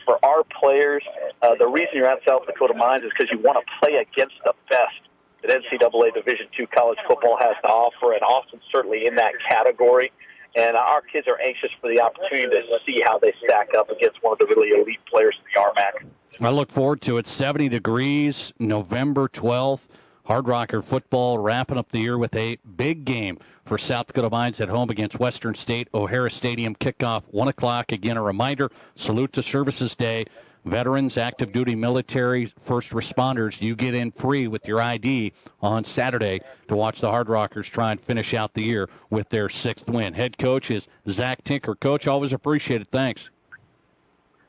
for our players, the reason you're at South Dakota Mines is because you want to play against the best that NCAA Division II college football has to offer, and Austin's certainly in that category. And our kids are anxious for the opportunity to see how they stack up against one of the really elite players in the RMAC. I look forward to it. 70 degrees, November 12th. Hard Rocker football wrapping up the year with a big game for South Dakota Mines at home against Western State. O'Hara Stadium kickoff, 1 o'clock. Again, a reminder, Salute to Services Day. Veterans, active duty military, first responders, you get in free with your ID on Saturday to watch the Hard Rockers try and finish out the year with their sixth win. Head coach is Zach Tinker. Coach, always appreciate it. Thanks.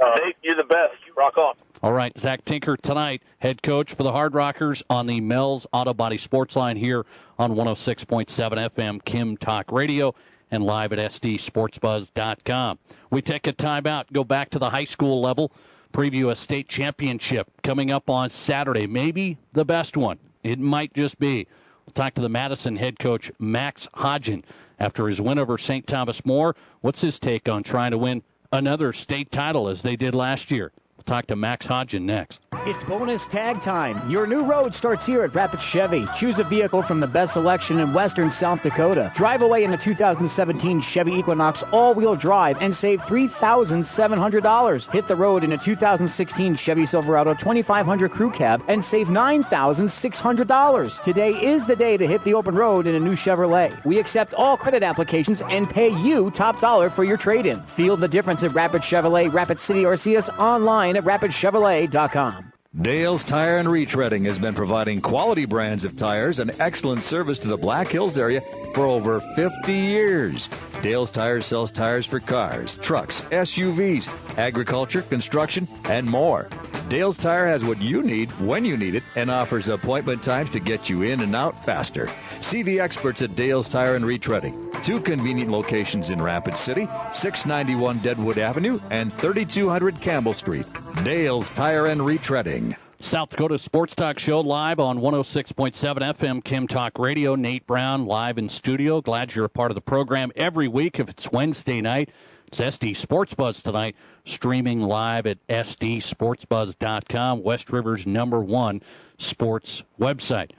Nate, you're the best. Rock on. All right, Zach Tinker tonight, head coach for the Hard Rockers on the Mel's Auto Body Sports Line here on 106.7 FM Kim Talk Radio. and live at sdsportsbuzz.com. We take a timeout, go back to the high school level, preview a state championship coming up on Saturday. Maybe the best one. It might just be. We'll talk to the Madison head coach, Max Hodgen, after his win over St. Thomas More. What's his take on trying to win another state title as they did last year? We'll talk to Max Hodgen next. It's bonus tag time. Your new road starts here at Rapid Chevy. Choose a vehicle from the best selection in western South Dakota. Drive away in a 2017 Chevy Equinox all-wheel drive and save $3,700. Hit the road in a 2016 Chevy Silverado 2500 Crew Cab and save $9,600. Today is the day to hit the open road in a new Chevrolet. We accept all credit applications and pay you top dollar for your trade-in. Feel the difference at Rapid Chevrolet, Rapid City, or see us online at rapidchevrolet.com. Dale's Tire and Retreading has been providing quality brands of tires and excellent service to the Black Hills area for over 50 years. Dale's Tires sells tires for cars, trucks, SUVs, agriculture, construction, and more. Dale's Tire has what you need when you need it and offers appointment times to get you in and out faster. See the experts at Dale's Tire and Retreading. 2 convenient locations in Rapid City, 691 Deadwood Avenue and 3200 Campbell Street. Dale's Tire and Retreading. South Dakota Sports Talk Show live on 106.7 FM Kim Talk Radio. Nate Brown live in studio. Glad you're a part of the program every week. If it's Wednesday night, it's SD Sports Buzz tonight, streaming live at sdsportsbuzz.com, West River's #1 sports website.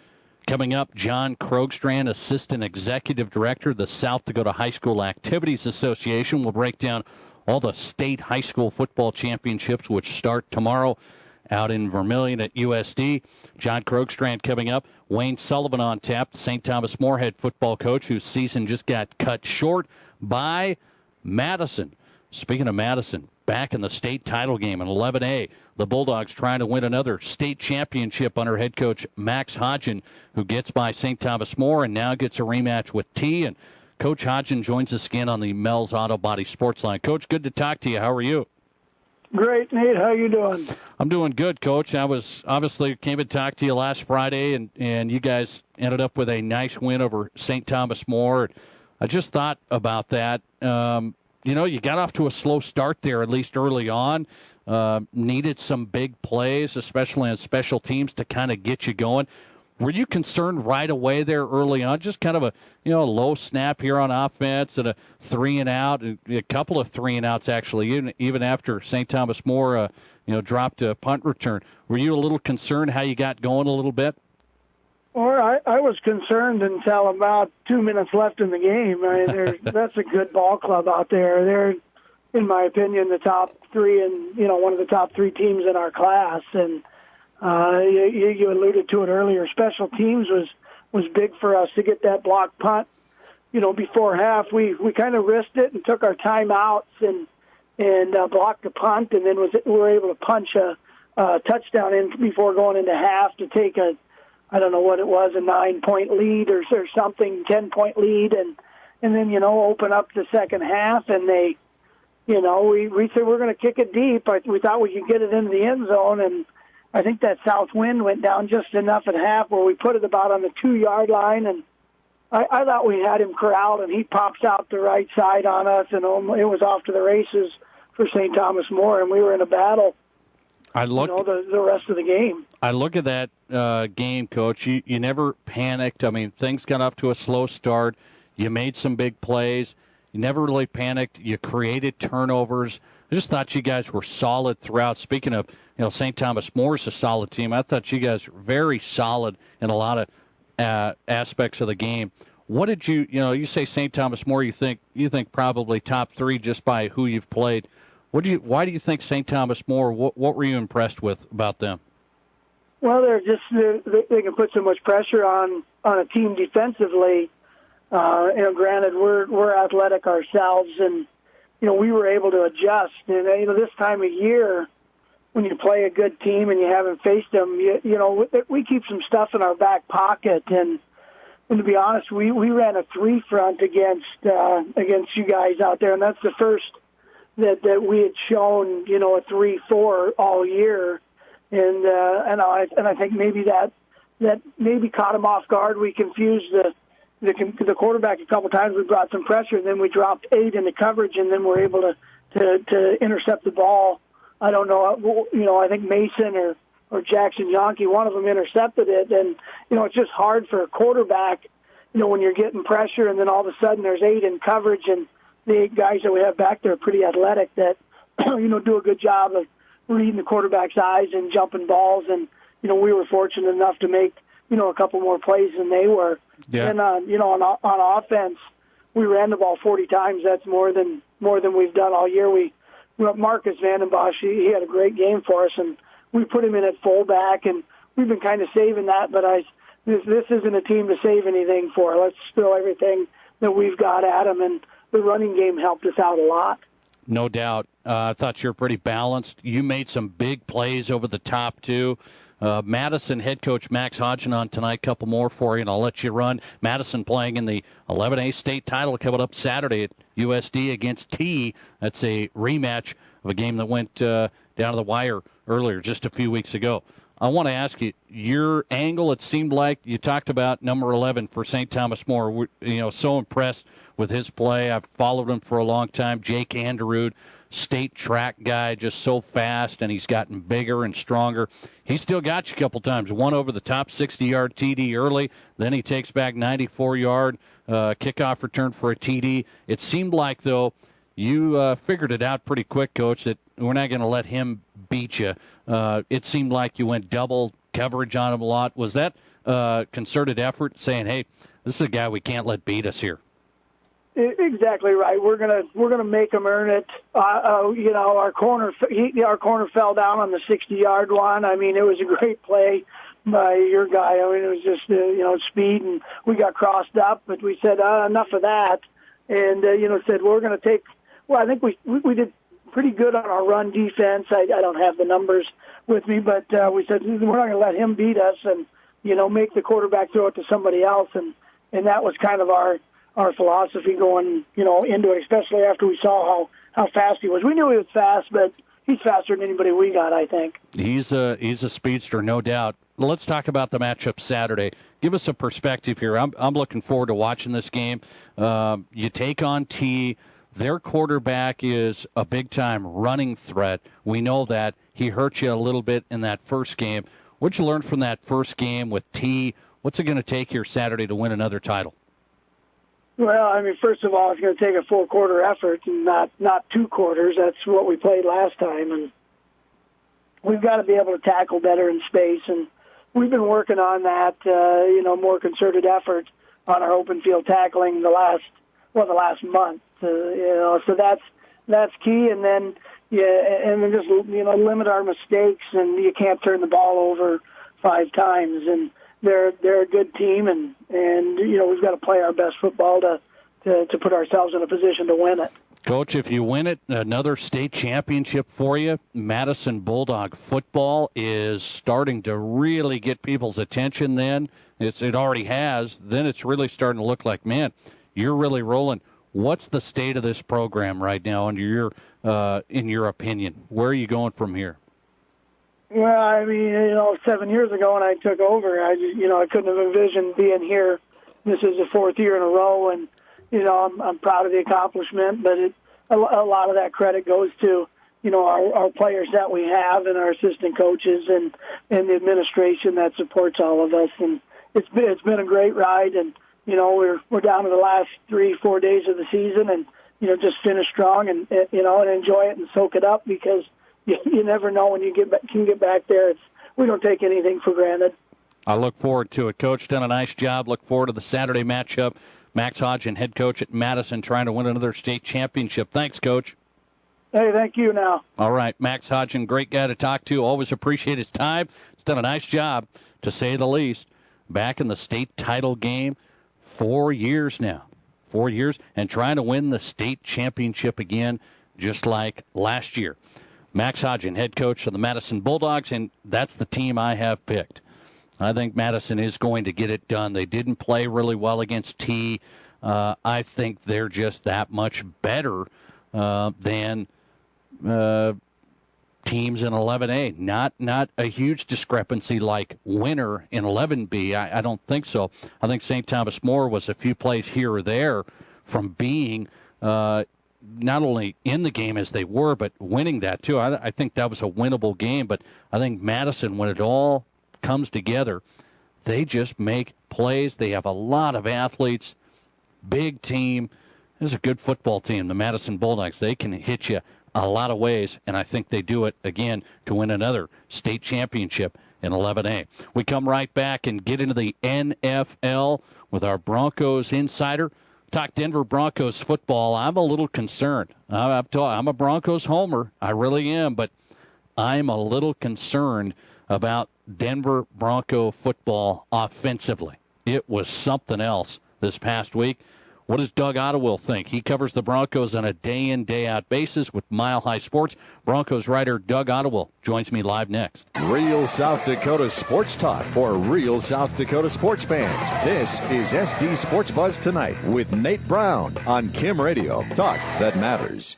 Coming up, John Krogstrand, Assistant Executive Director of the South Dakota High School Activities Association, will break down all the state high school football championships, which start tomorrow out in Vermilion at USD. John Krogstrand coming up. Wayne Sullivan on tap, St. Thomas More head football coach, whose season just got cut short by Madison. Speaking of Madison, back in the state title game in 11A, the Bulldogs trying to win another state championship under head coach Max Hodgen, who gets by St. Thomas More and now gets a rematch with T. And Coach Hodgen joins us again on the Mel's Auto Body Sports Line. Coach, good to talk to you. How are you? Great, Nate. How you doing? I'm doing good, Coach. I was obviously came and talked to you last Friday, and you guys ended up with a nice win over St. Thomas More. I just thought about that. You got off to a slow start there, at least early on. Needed some big plays, especially on special teams, to kind of get you going. Were you concerned right away there early on? Just kind of a low snap here on offense and a 3-and-out, a couple of 3-and-outs actually, even after St. Thomas More dropped a punt return. Were you a little concerned how you got going a little bit? Well, I was concerned until about 2 minutes left in the game. I mean, that's a good ball club out there. They're, in my opinion, the top 3 and one of the top 3 teams in our class. And you alluded to it earlier. Special teams was big for us to get that block punt. Before half, we kind of risked it and took our timeouts and blocked the punt, and then we were able to punch a touchdown in before going into half to take I don't know what it was, a 9-point lead or something, 10-point lead, and then open up the second half, and they, we said we're going to kick it deep. We thought we could get it into the end zone, and I think that south wind went down just enough at half where we put it about on the 2-yard line, and I thought we had him corralled, and he pops out the right side on us, and it was off to the races for St. Thomas More, and we were in a battle. The rest of the game. I look at that game, Coach. You never panicked. I mean, things got off to a slow start. You made some big plays. You never really panicked. You created turnovers. I just thought you guys were solid throughout. Speaking of, St. Thomas Moore's a solid team. I thought you guys were very solid in a lot of aspects of the game. What did you say St. Thomas More, you think probably top 3 just by who you've played. Why do you think St. Thomas More? What were you impressed with about them? Well, they can put so much pressure on a team defensively. Granted, we're athletic ourselves, and we were able to adjust. And this time of year, when you play a good team and you haven't faced them, we keep some stuff in our back pocket. And to be honest, we ran a 3 front against you guys out there, and that's the first that we had shown, a 3-4 all year, and I think maybe that maybe caught them off guard. We confused the quarterback a couple times. We brought some pressure, and then we dropped 8 into coverage, and then we're able to intercept the ball. I don't know, I think Mason or Jackson Yonke, one of them intercepted it, and it's just hard for a quarterback, when you're getting pressure, and then all of a sudden there's 8 in coverage, and the 8 guys that we have back there are pretty athletic that do a good job of reading the quarterback's eyes and jumping balls, and we were fortunate enough to make a couple more plays than they were. Yeah. And on offense, we ran the ball 40 times. That's more than we've done all year. Marcus Vandenbosch, he had a great game for us, and we put him in at fullback, and we've been kind of saving that. But this isn't a team to save anything for. Let's throw everything that we've got at him, and the running game helped us out a lot. No doubt. I thought you were pretty balanced. You made some big plays over the top, too. Madison head coach Max Hodgin on tonight, couple more for you, and I'll let you run. Madison playing in the 11A state title coming up Saturday at USD against T. That's a rematch of a game that went down to the wire earlier, just a few weeks ago. I want to ask you, your angle, it seemed like you talked about number 11 for St. Thomas More. So impressed with his play. I've followed him for a long time. Jake Anderud, state track guy, just so fast, and he's gotten bigger and stronger. He still got you a couple times. One over the top 60-yard TD early. Then he takes back 94-yard kickoff return for a TD. It seemed like, though, you figured it out pretty quick, Coach, that we're not going to let him beat you. It seemed like you went double coverage on him a lot. Was that concerted effort, saying, hey, this is a guy we can't let beat us here? Exactly right. We're gonna make him earn it. Our corner fell down on the 60-yard one. I mean, it was a great play by your guy. I mean, it was just speed, and we got crossed up, but we said enough of that, and said we're going to take. Well, I think we did pretty good on our run defense. I don't have the numbers with me, but we said we're not going to let him beat us, and make the quarterback throw it to somebody else, and that was kind of our philosophy going, into it, especially after we saw how fast he was. We knew he was fast, but he's faster than anybody we got, I think. He's a speedster, no doubt. Let's talk about the matchup Saturday. Give us a perspective here. I'm looking forward to watching this game. You take on T. Their quarterback is a big-time running threat. We know that. He hurt you a little bit in that first game. What'd you learn from that first game with T? What's it going to take here Saturday to win another title? Well, I mean, first of all, it's going to take a full quarter effort and not 2 quarters. That's what we played last time, and we've got to be able to tackle better in space, and we've been working on that, more concerted effort on our open field tackling the last month. So that's key, and then just limit our mistakes, and you can't turn the ball over 5 times, and they're a good team, and we've got to play our best football to put ourselves in a position to win it. Coach, if you win it, another state championship for you. Madison Bulldog football is starting to really get people's attention then. It already has. Then it's really starting to look like, man, you're really rolling. What's the state of this program right now in your opinion? Where are you going from here? Well, I mean, 7 years ago when I took over, I couldn't have envisioned being here. This is the 4th year in a row, and I'm proud of the accomplishment. But a lot of that credit goes to our players that we have, and our assistant coaches, and the administration that supports all of us. And it's been a great ride. And we're down to the last 3-4 days of the season, and just finish strong and and enjoy it and soak it up, because you never know when you can get back there. We don't take anything for granted. I look forward to it. Coach, done a nice job. Look forward to the Saturday matchup. Max Hodgin, head coach at Madison, trying to win another state championship. Thanks, Coach. Hey, thank you now. All right, Max Hodgin, great guy to talk to. Always appreciate his time. He's done a nice job, to say the least. Back in the state title game, 4 years now. 4 years, and trying to win the state championship again, just like last year. Max Hodgin, head coach of the Madison Bulldogs, and that's the team I have picked. I think Madison is going to get it done. They didn't play really well against T. I think they're just that much better than teams in 11A. Not a huge discrepancy like winner in 11B. I don't think so. I think St. Thomas More was a few plays here or there from being not only in the game as they were, but winning that too. I think that was a winnable game, but I think Madison, when it all comes together, they just make plays. They have a lot of athletes, big team. This is a good football team, the Madison Bulldogs. They can hit you a lot of ways, and I think they do it again to win another state championship in 11A. We come right back and get into the NFL with our Broncos insider. Talk Denver Broncos football. I'm a little concerned. I'm a Broncos homer. I really am, but I'm a little concerned about Denver Bronco football offensively. It was something else this past week. What does Doug Ottewill think? He covers the Broncos on a day-in, day-out basis with Mile High Sports. Broncos writer Doug Ottewill joins me live next. Real South Dakota sports talk for real South Dakota sports fans. This is SD Sports Buzz Tonight with Nate Brown on Kim Radio. Talk that matters.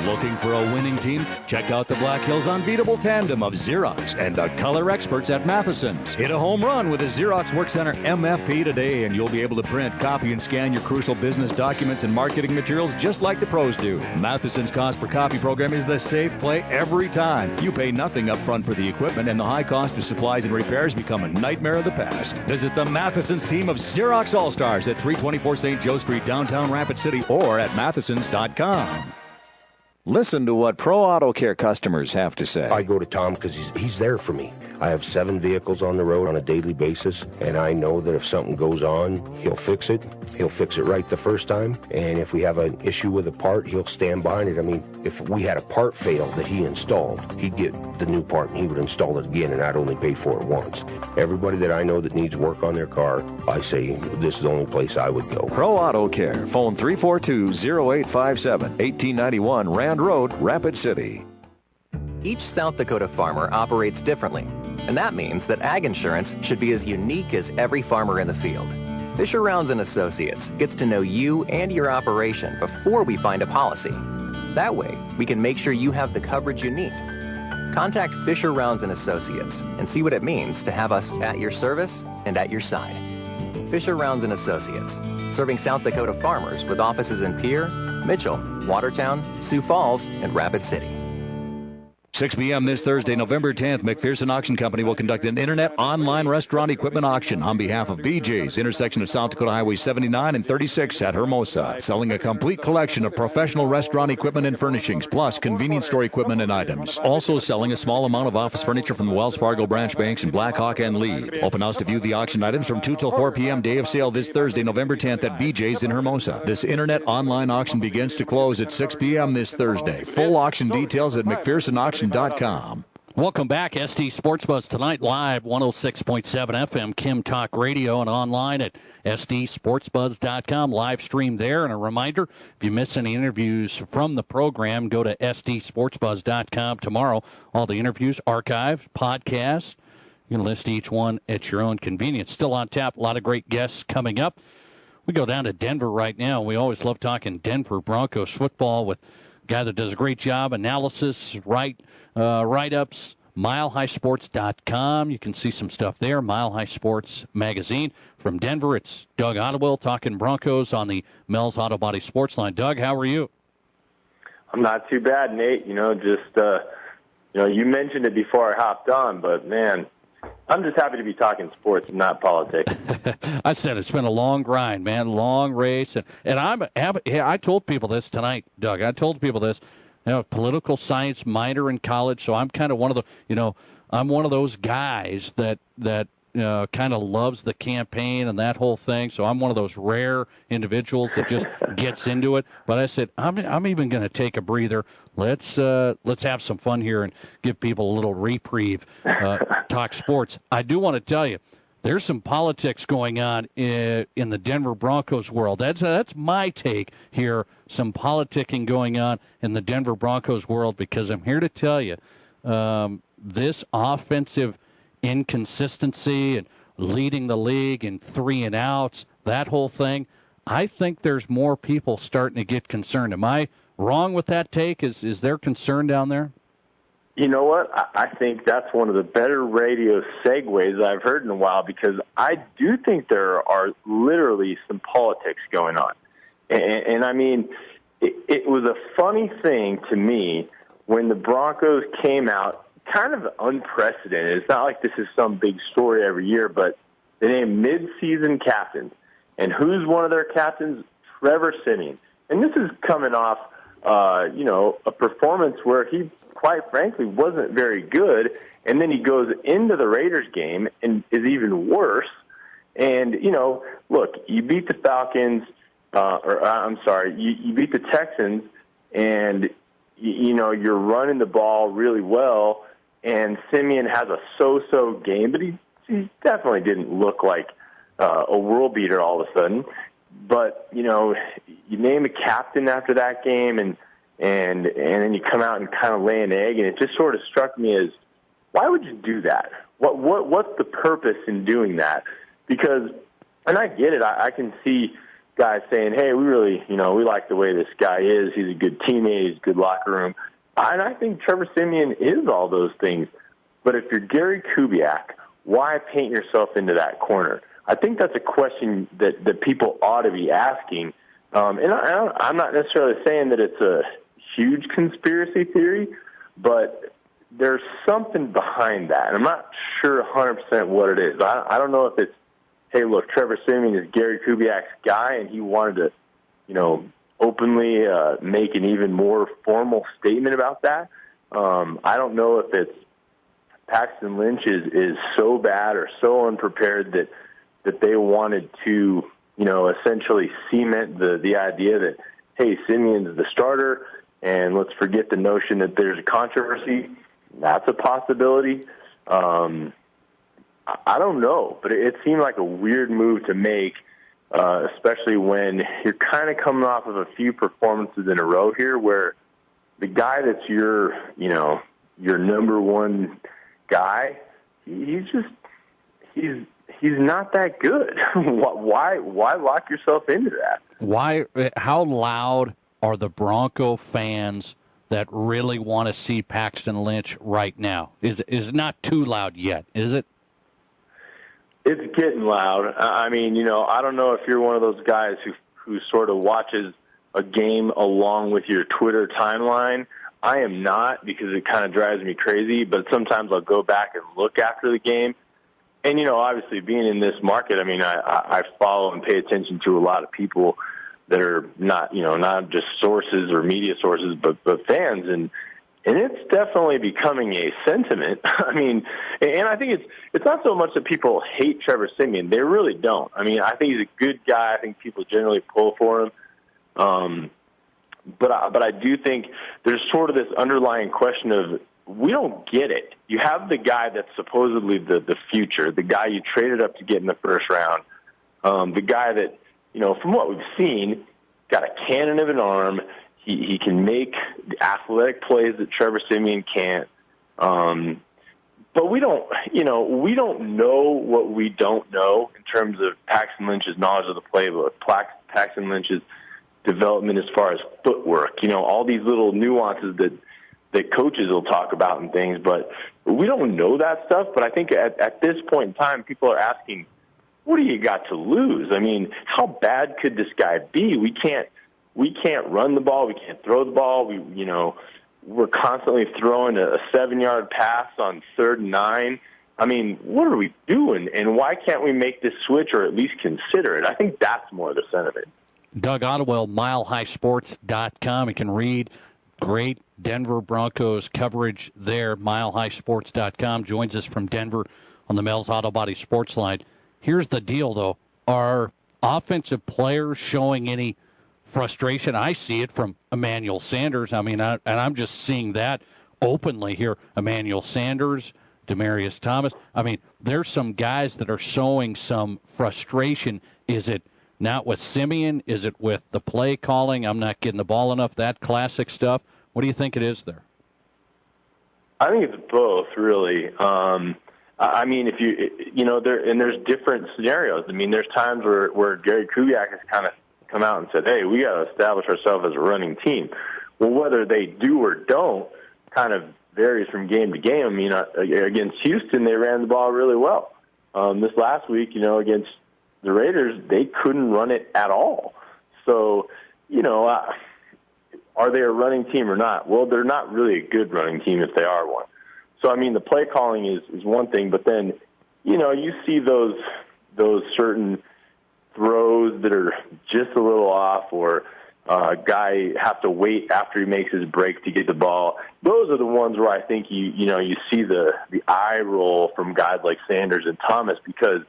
Looking for a winning team? Check out the Black Hills Unbeatable Tandem of Xerox and the color experts at Matheson's. Hit a home run with the Xerox Workcenter MFP today, and you'll be able to print, copy, and scan your crucial business documents and marketing materials just like the pros do. Matheson's cost per copy program is the safe play every time. You pay nothing up front for the equipment, and the high cost of supplies and repairs become a nightmare of the past. Visit the Matheson's team of Xerox All-Stars at 324 St. Joe Street, downtown Rapid City, or at Mathesons.com. Listen to what Pro Auto Care customers have to say. I go to Tom because he's there for me. I have 7 vehicles on the road on a daily basis, and I know that if something goes on, he'll fix it. He'll fix it right the first time, and if we have an issue with a part, he'll stand behind it. I mean, if we had a part fail that he installed, he'd get the new part and he would install it again, and I'd only pay for it once. Everybody that I know that needs work on their car, I say this is the only place I would go. Pro Auto Care. Phone 342-0857, 1891 Rand Road, Rapid City. Each South Dakota farmer operates differently, and that means that ag insurance should be as unique as every farmer in the field. Fisher Rounds & Associates gets to know you and your operation before we find a policy. That way, we can make sure you have the coverage you need. Contact Fisher Rounds & Associates and see what it means to have us at your service and at your side. Fisher Rounds & Associates, serving South Dakota farmers with offices in Pierre, Mitchell, Watertown, Sioux Falls, and Rapid City. 6 p.m. this Thursday, November 10th, McPherson Auction Company will conduct an internet online restaurant equipment auction on behalf of BJ's, intersection of South Dakota Highway 79 and 36 at Hermosa, selling a complete collection of professional restaurant equipment and furnishings, plus convenience store equipment and items. Also selling a small amount of office furniture from the Wells Fargo branch banks in Blackhawk and Lee. Open house to view the auction items from 2 till 4 p.m. Day of sale this Thursday, November 10th at BJ's in Hermosa. This internet online auction begins to close at 6 p.m. this Thursday. Full auction details at McPhersonAuction.com. Welcome back. SD Sports Buzz Tonight, live 106.7 FM, Kim Talk Radio, and online at SDSportsBuzz.com. Live stream there. And a reminder, if you miss any interviews from the program, go to SDSportsBuzz.com tomorrow. All the interviews, archived, podcasts. You can list each one at your own convenience. Still on tap, a lot of great guests coming up. We go down to Denver right now. We always love talking Denver Broncos football with guy that does a great job, analysis, write-ups, milehighsports.com. You can see some stuff there, Mile High Sports Magazine. From Denver, it's Doug Ottewill talking Broncos on the Mel's Auto Body Sports Line. Doug, how are you? I'm not too bad, Nate. You mentioned it before I hopped on, but, man, I'm just happy to be talking sports and not politics. I said it's been a long grind, man, long race. And I told people this tonight, Doug. I told people this. Political science minor in college, so I'm kind of one of the, I'm one of those guys that kind of loves the campaign and that whole thing. So I'm one of those rare individuals that just gets into it. But I said, I'm even going to take a breather. Let's have some fun here and give people a little reprieve. Talk sports. I do want to tell you, there's some politics going on in the Denver Broncos world. That's my take here. Some politicking going on in the Denver Broncos world, because I'm here to tell you this offensive inconsistency and leading the league in 3 and outs, that whole thing, I think there's more people starting to get concerned. Am I wrong with that take? Is there concern down there? You know what? I think that's one of the better radio segues I've heard in a while, because I do think there are literally some politics going on. And I mean, it was a funny thing to me when the Broncos came out, kind of unprecedented. It's not like this is some big story every year, but they named mid-season captains. And who's one of their captains? Trevor Siemian. And this is coming off, a performance where he, quite frankly, wasn't very good. And then he goes into the Raiders game and is even worse. And, look, you beat the Falcons, you beat the Texans, and, you're running the ball really well. And Siemian has a so-so game, but he definitely didn't look like a world beater all of a sudden. But, you name a captain after that game, and then you come out and kind of lay an egg, and it just sort of struck me as, why would you do that? What's the purpose in doing that? Because, and I get it, I can see guys saying, hey, we really, we like the way this guy is. He's a good teammate. He's a good locker room. And I think Trevor Siemian is all those things. But if you're Gary Kubiak, why paint yourself into that corner? I think that's a question that people ought to be asking. And I'm not necessarily saying that it's a huge conspiracy theory, but there's something behind that. And I'm not sure 100% what it is. I don't know if it's, hey, look, Trevor Siemian is Gary Kubiak's guy, and he wanted to, openly make an even more formal statement about that. I don't know if it's Paxton Lynch is so bad or so unprepared that they wanted to, essentially cement the idea that, hey, Siemian's the starter, and let's forget the notion that there's a controversy. That's a possibility. I don't know, but it seemed like a weird move to make, especially when you're kind of coming off of a few performances in a row here where the guy that's your number one guy, he's not that good. Why lock yourself into that? How loud are the Bronco fans that really want to see Paxton Lynch right now? Is it not too loud yet, is it? It's getting loud. I mean, I don't know if you're one of those guys who sort of watches a game along with your Twitter timeline. I am not, because it kind of drives me crazy, but sometimes I'll go back and look after the game. And, obviously being in this market, I mean, I follow and pay attention to a lot of people that are not, not just sources or media sources, but fans. And it's definitely becoming a sentiment. I mean, and I think it's not so much that people hate Trevor Siemian. They really don't. I mean, I think he's a good guy. I think people generally pull for him. But I do think there's sort of this underlying question of, we don't get it. You have the guy that's supposedly the future, the guy you traded up to get in the first round, the guy that, from what we've seen, got a cannon of an arm. He can make the athletic plays that Trevor Siemian can't. But we don't know what we don't know in terms of Paxton Lynch's knowledge of the playbook, Paxton Lynch's development as far as footwork, all these little nuances that coaches will talk about and things, but we don't know that stuff. But I think at this point in time, people are asking, what do you got to lose? I mean, how bad could this guy be? We can't run the ball. We can't throw the ball. We're constantly throwing a 7-yard pass on 3rd and 9. I mean, what are we doing? And why can't we make this switch or at least consider it? I think that's more the sentiment. Doug Ottewell, MileHighSports.com. You can read great Denver Broncos coverage there. MileHighSports.com joins us from Denver on the Mel's Auto Body Sports Line. Here's the deal, though. Are offensive players showing any frustration? I see it from Emmanuel Sanders. I mean, and I'm just seeing that openly here. Emmanuel Sanders, Demaryius Thomas. I mean, there's some guys that are showing some frustration. Is it not with Siemian? Is it with the play calling? I'm not getting the ball enough, that classic stuff. What do you think it is there? I think it's both, really. I mean, if there's different scenarios. I mean, there's times where Gary Kubiak has kind of come out and said, hey, we got to establish ourselves as a running team. Well, whether they do or don't kind of varies from game to game. I mean, against Houston, they ran the ball really well. This last week, against the Raiders, they couldn't run it at all. So, are they a running team or not? Well, they're not really a good running team if they are one. So, I mean, the play calling is one thing, but then, you see those certain throws that are just a little off, or a guy have to wait after he makes his break to get the ball. Those are the ones where I think you see the eye roll from guys like Sanders and Thomas, because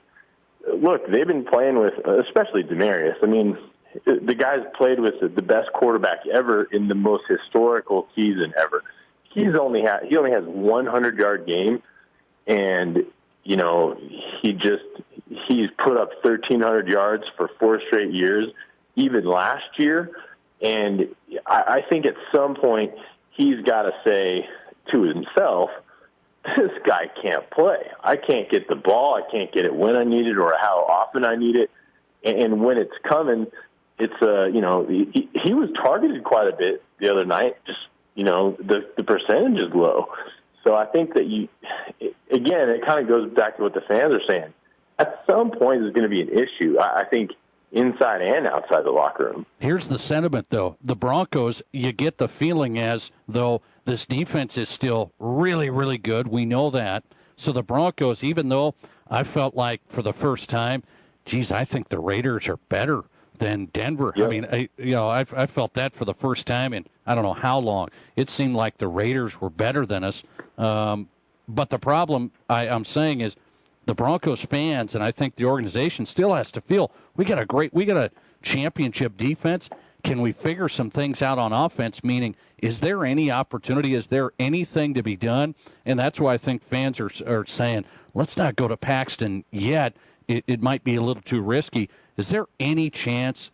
look, they've been playing with, especially Demarius. I mean, the guy's played with the best quarterback ever in the most historical season ever. He only has 100-yard game, and he's put up 1,300 yards for 4 straight years, even last year. And I think at some point he's got to say to himself, this guy can't play. I can't get the ball. I can't get it when I need it or how often I need it. And when it's coming, it's he was targeted quite a bit the other night. Just the percentage is low. So I think that again, it kind of goes back to what the fans are saying. At some point, there's going to be an issue. I think inside and outside the locker room. Here's the sentiment, though. The Broncos, you get the feeling as though this defense is still really, really good. We know that. So the Broncos, even though I felt like for the first time, geez, I think the Raiders are better than Denver. Yep. I mean, I felt that for the first time in I don't know how long. It seemed like the Raiders were better than us. But the problem I'm saying is the Broncos fans, and I think the organization still has to feel we got a championship defense. Can we figure some things out on offense? Meaning, is there any opportunity? Is there anything to be done? And that's why I think fans are saying, let's not go to Paxton yet. It might be a little too risky. Is there any chance,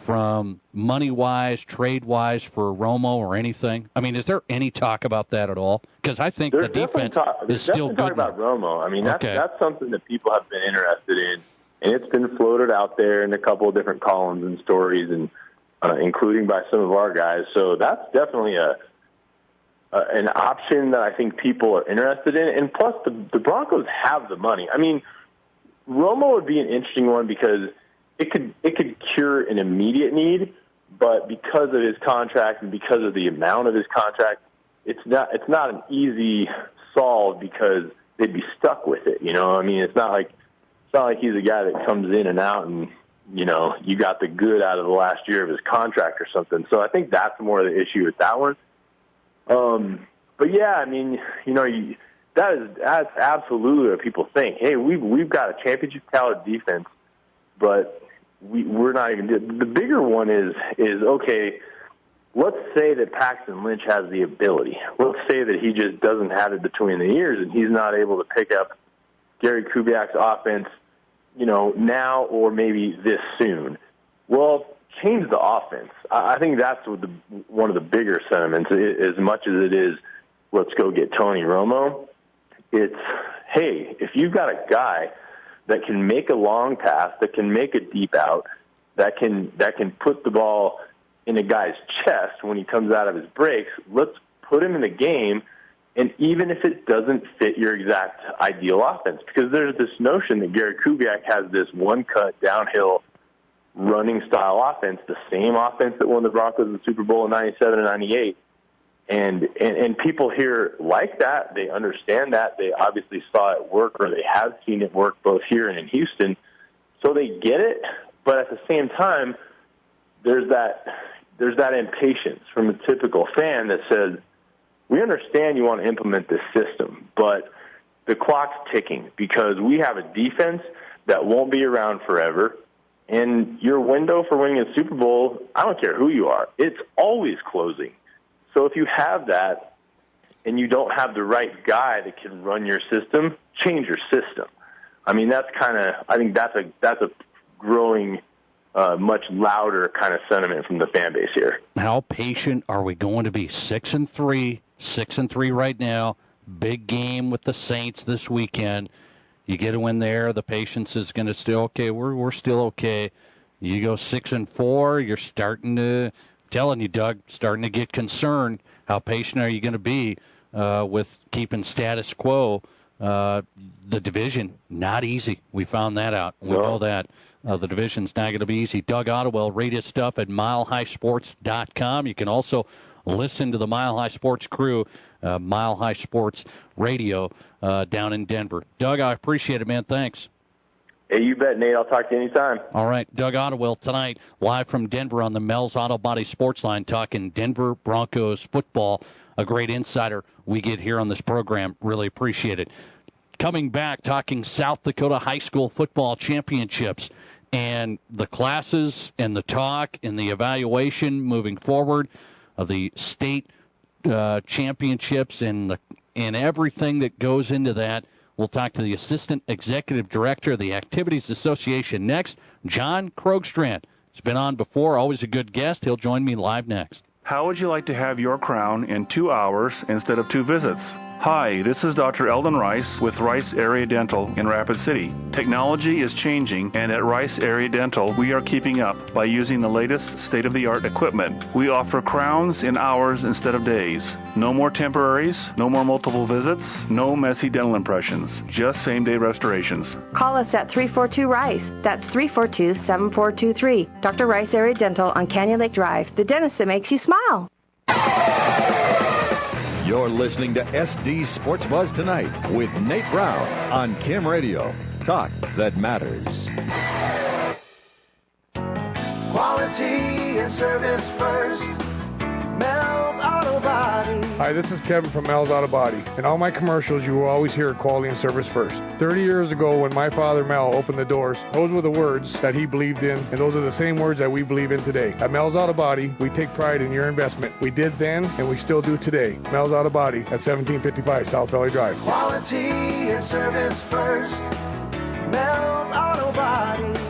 from money-wise, trade-wise for Romo or anything? I mean, is there any talk about that at all? Because I think the defense is still good. Talk about Romo. I mean, that's something that people have been interested in, and it's been floated out there in a couple of different columns and stories, and including by some of our guys. So that's definitely an option that I think people are interested in. And plus, the Broncos have the money. I mean, Romo would be an interesting one because it could cure an immediate need, but because of his contract and because of the amount of his contract, it's not an easy solve because they'd be stuck with it. I mean, it's not like he's a guy that comes in and out and you got the good out of the last year of his contract or something. So I think that's more of the issue with that one. But yeah, I mean, that's absolutely what people think. Hey, we've got a championship caliber defense, but we're not even. The bigger one is okay. Let's say that Paxton Lynch has the ability. Let's say that he just doesn't have it between the ears and he's not able to pick up Gary Kubiak's offense, now or maybe this soon. Well, change the offense. I think that's one of the bigger sentiments. As much as it is, let's go get Tony Romo. It's, hey, if you've got a guy that can make a long pass, that can make a deep out, that can put the ball in a guy's chest when he comes out of his breaks, let's put him in the game, and even if it doesn't fit your exact ideal offense, because there's this notion that Gary Kubiak has this one-cut, downhill, running-style offense, the same offense that won the Broncos in the Super Bowl in 97 and 98, and people here like that. They understand that. They obviously saw it work, or they have seen it work both here and in Houston, so they get it. But at the same time, there's that impatience from a typical fan that says, we understand you want to implement this system, but the clock's ticking because we have a defense that won't be around forever, and your window for winning a Super Bowl, I don't care who you are, it's always closing. So if you have that and you don't have the right guy that can run your system, change your system. I mean, I think that's a growing, much louder kind of sentiment from the fan base here. How patient are we going to be? 6-3 right now. Big game with the Saints this weekend. You get a win there. The patience is going to still okay. We're still okay. You go 6-4. You're starting to telling you, Doug, starting to get concerned. How patient are you going to be with keeping status quo? The division, not easy. We found that out. We know that. The division's not going to be easy. Doug Ottewell, rate his stuff at milehighsports.com. You can also listen to the Mile High Sports crew, Mile High Sports Radio down in Denver. Doug, I appreciate it, man. Thanks. Hey, you bet, Nate. I'll talk to you anytime. All right, Doug Ottewell tonight, live from Denver on the Mel's Auto Body Sports Line, talking Denver Broncos football. A great insider we get here on this program. Really appreciate it. Coming back, talking South Dakota High School Football Championships and the classes and the talk and the evaluation moving forward of the state championships and everything that goes into that. We'll talk to the Assistant Executive Director of the Activities Association next, John Krogstrand. He's been on before, always a good guest. He'll join me live next. How would you like to have your crown in 2 hours instead of 2 visits? Hi, this is Dr. Eldon Rice with Rice Area Dental in Rapid City. Technology is changing, and at Rice Area Dental, we are keeping up by using the latest state-of-the-art equipment. We offer crowns in hours instead of days. No more temporaries, no more multiple visits, no messy dental impressions, just same-day restorations. Call us at 342-RICE. That's 342-7423. Dr. Rice Area Dental on Canyon Lake Drive, the dentist that makes you smile. You're listening to SD Sports Buzz Tonight with Nate Brown on Kim Radio. Talk that matters. Quality and service first. Mel's Auto Body. Hi, this is Kevin from Mel's Auto Body. In all my commercials, you will always hear quality and service first. 30 years ago, when my father Mel opened the doors, those were the words that he believed in, and those are the same words that we believe in today. At Mel's Auto Body, we take pride in your investment. We did then, and we still do today. Mel's Auto Body at 1755 South Valley Drive. Quality and service first. Mel's Auto Body.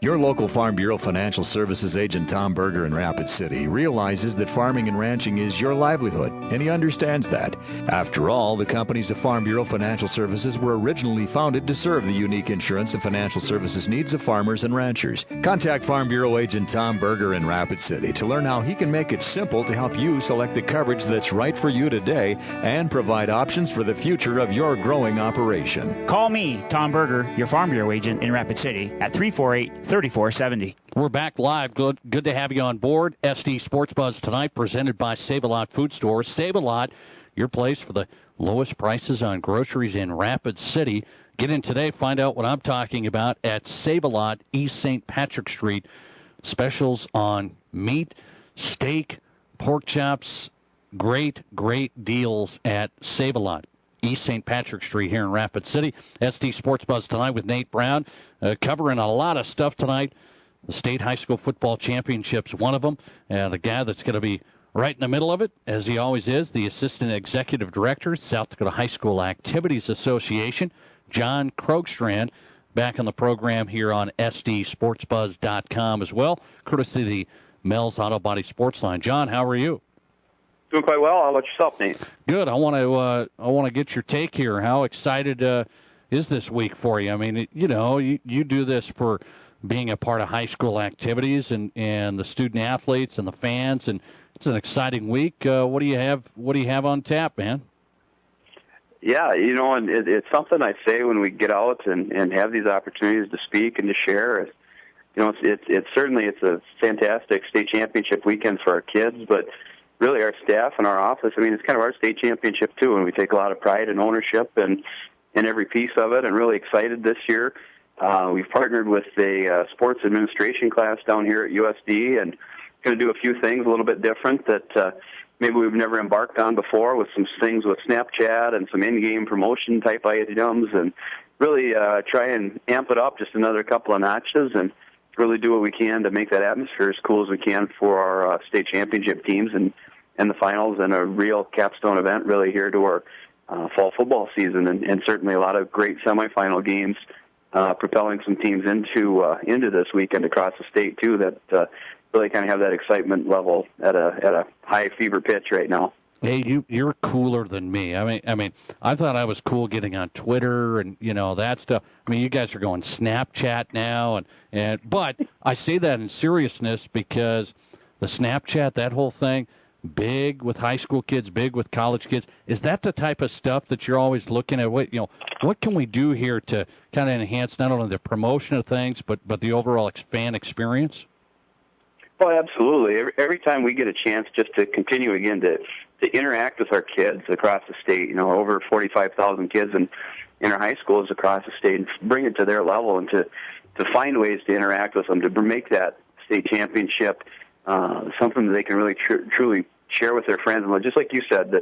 Your local Farm Bureau Financial Services agent Tom Berger in Rapid City realizes that farming and ranching is your livelihood, and he understands that. After all, the companies of Farm Bureau Financial Services were originally founded to serve the unique insurance and financial services needs of farmers and ranchers. Contact Farm Bureau agent Tom Berger in Rapid City to learn how he can make it simple to help you select the coverage that's right for you today and provide options for the future of your growing operation. Call me, Tom Berger, your Farm Bureau agent in Rapid City at 348-3470. We're back live. Good to have you on board. SD Sports Buzz Tonight, presented by Save-A-Lot Food Store. Save-A-Lot, your place for the lowest prices on groceries in Rapid City. Get in today. Find out what I'm talking about at Save-A-Lot, East St. Patrick Street. Specials on meat, steak, pork chops. Great deals at Save-A-Lot, East St. Patrick Street here in Rapid City. SD Sports Buzz Tonight with Nate Brown, covering a lot of stuff tonight. The State High School Football Championships, one of them. The guy that's going to be right in the middle of it, as he always is, the Assistant Executive Director, South Dakota High School Activities Association, John Krogstrand, back on the program here on SDSportsBuzz.com as well, courtesy of the Mel's Auto Body Sports Line. John, how are you? Doing quite well. How about yourself, Nate? Good. I want to get your take here. How excited is this week for you? I mean, you do this for being a part of high school activities and the student athletes and the fans, and it's an exciting week. What do you have on tap, man? Yeah, and it's something I say when we get out and have these opportunities to speak and to share. It's certainly a fantastic state championship weekend for our kids, but really our staff and our office, it's kind of our state championship too, and we take a lot of pride and ownership in every piece of it, and really excited this year. We've partnered with a sports administration class down here at USD and going to do a few things a little bit different that maybe we've never embarked on before, with some things with Snapchat and some in-game promotion type items, and really try and amp it up just another couple of notches and really do what we can to make that atmosphere as cool as we can for our state championship teams and the finals, and a real capstone event really here to our fall football season, and certainly a lot of great semifinal games propelling some teams into this weekend across the state too, that really kind of have that excitement level at a high fever pitch right now. Hey, you're cooler than me. I mean, I thought I was cool getting on Twitter and that stuff. You guys are going Snapchat now, but I say that in seriousness because the Snapchat, that whole thing, big with high school kids, big with college kids. Is that the type of stuff that you're always looking at? What can we do here to kind of enhance not only the promotion of things, but the overall fan experience? Oh, absolutely. Every time we get a chance just to continue again to interact with our kids across the state, over 45,000 kids in our high schools across the state, and bring it to their level and to find ways to interact with them, to make that state championship something that they can really truly share with their friends. And just like you said,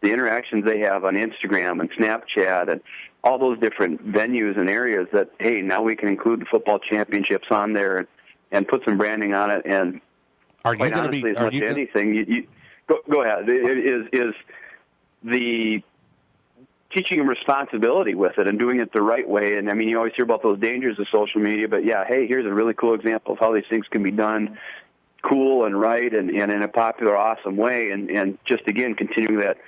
the interactions they have on Instagram and Snapchat and all those different venues and areas that, hey, now we can include the football championships on there and put some branding on it. And quite honestly, as much as anything, you go ahead. It is the teaching them responsibility with it and doing it the right way. And, I mean, you always hear about those dangers of social media, but, yeah, hey, here's a really cool example of how these things can be done cool and right and in a popular, awesome way. And just, again, continuing that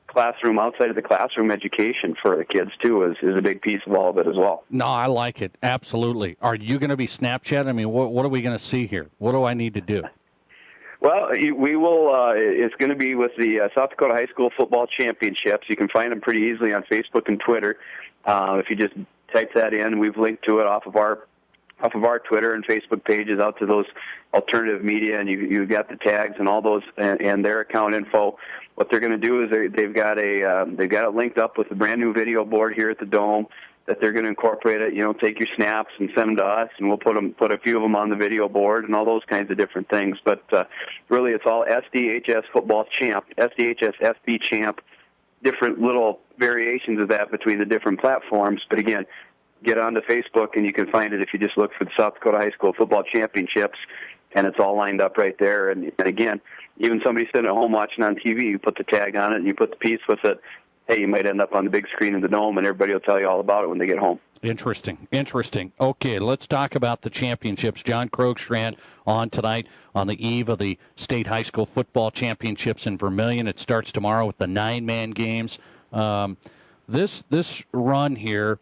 classroom, outside of the classroom education for the kids, too, is a big piece of all of it as well. No, I like it. Absolutely. Are you going to be Snapchat? I mean, what are we going to see here? What do I need to do? Well, we will. It's going to be with the South Dakota High School Football Championships. You can find them pretty easily on Facebook and Twitter. If you just type that in, we've linked to it off of our Twitter and Facebook pages out to those alternative media, and you got the tags and all those and their account info. What they're going to do is they've got it linked up with a brand new video board here at the Dome that they're going to incorporate it. Take your snaps and send them to us, and we'll put a few of them on the video board and all those kinds of different things. But really, it's all SDHS Football Champ, SDHS FB Champ, different little variations of that between the different platforms. But again, get onto Facebook, and you can find it if you just look for the South Dakota High School Football Championships, and it's all lined up right there. And again, even somebody sitting at home watching on TV, you put the tag on it and you put the piece with it. Hey, you might end up on the big screen in the Dome, and everybody will tell you all about it when they get home. Interesting. Okay, let's talk about the championships. John Krogstrand on tonight on the eve of the State High School Football Championships in Vermilion. It starts tomorrow with the 9-man games. This run here,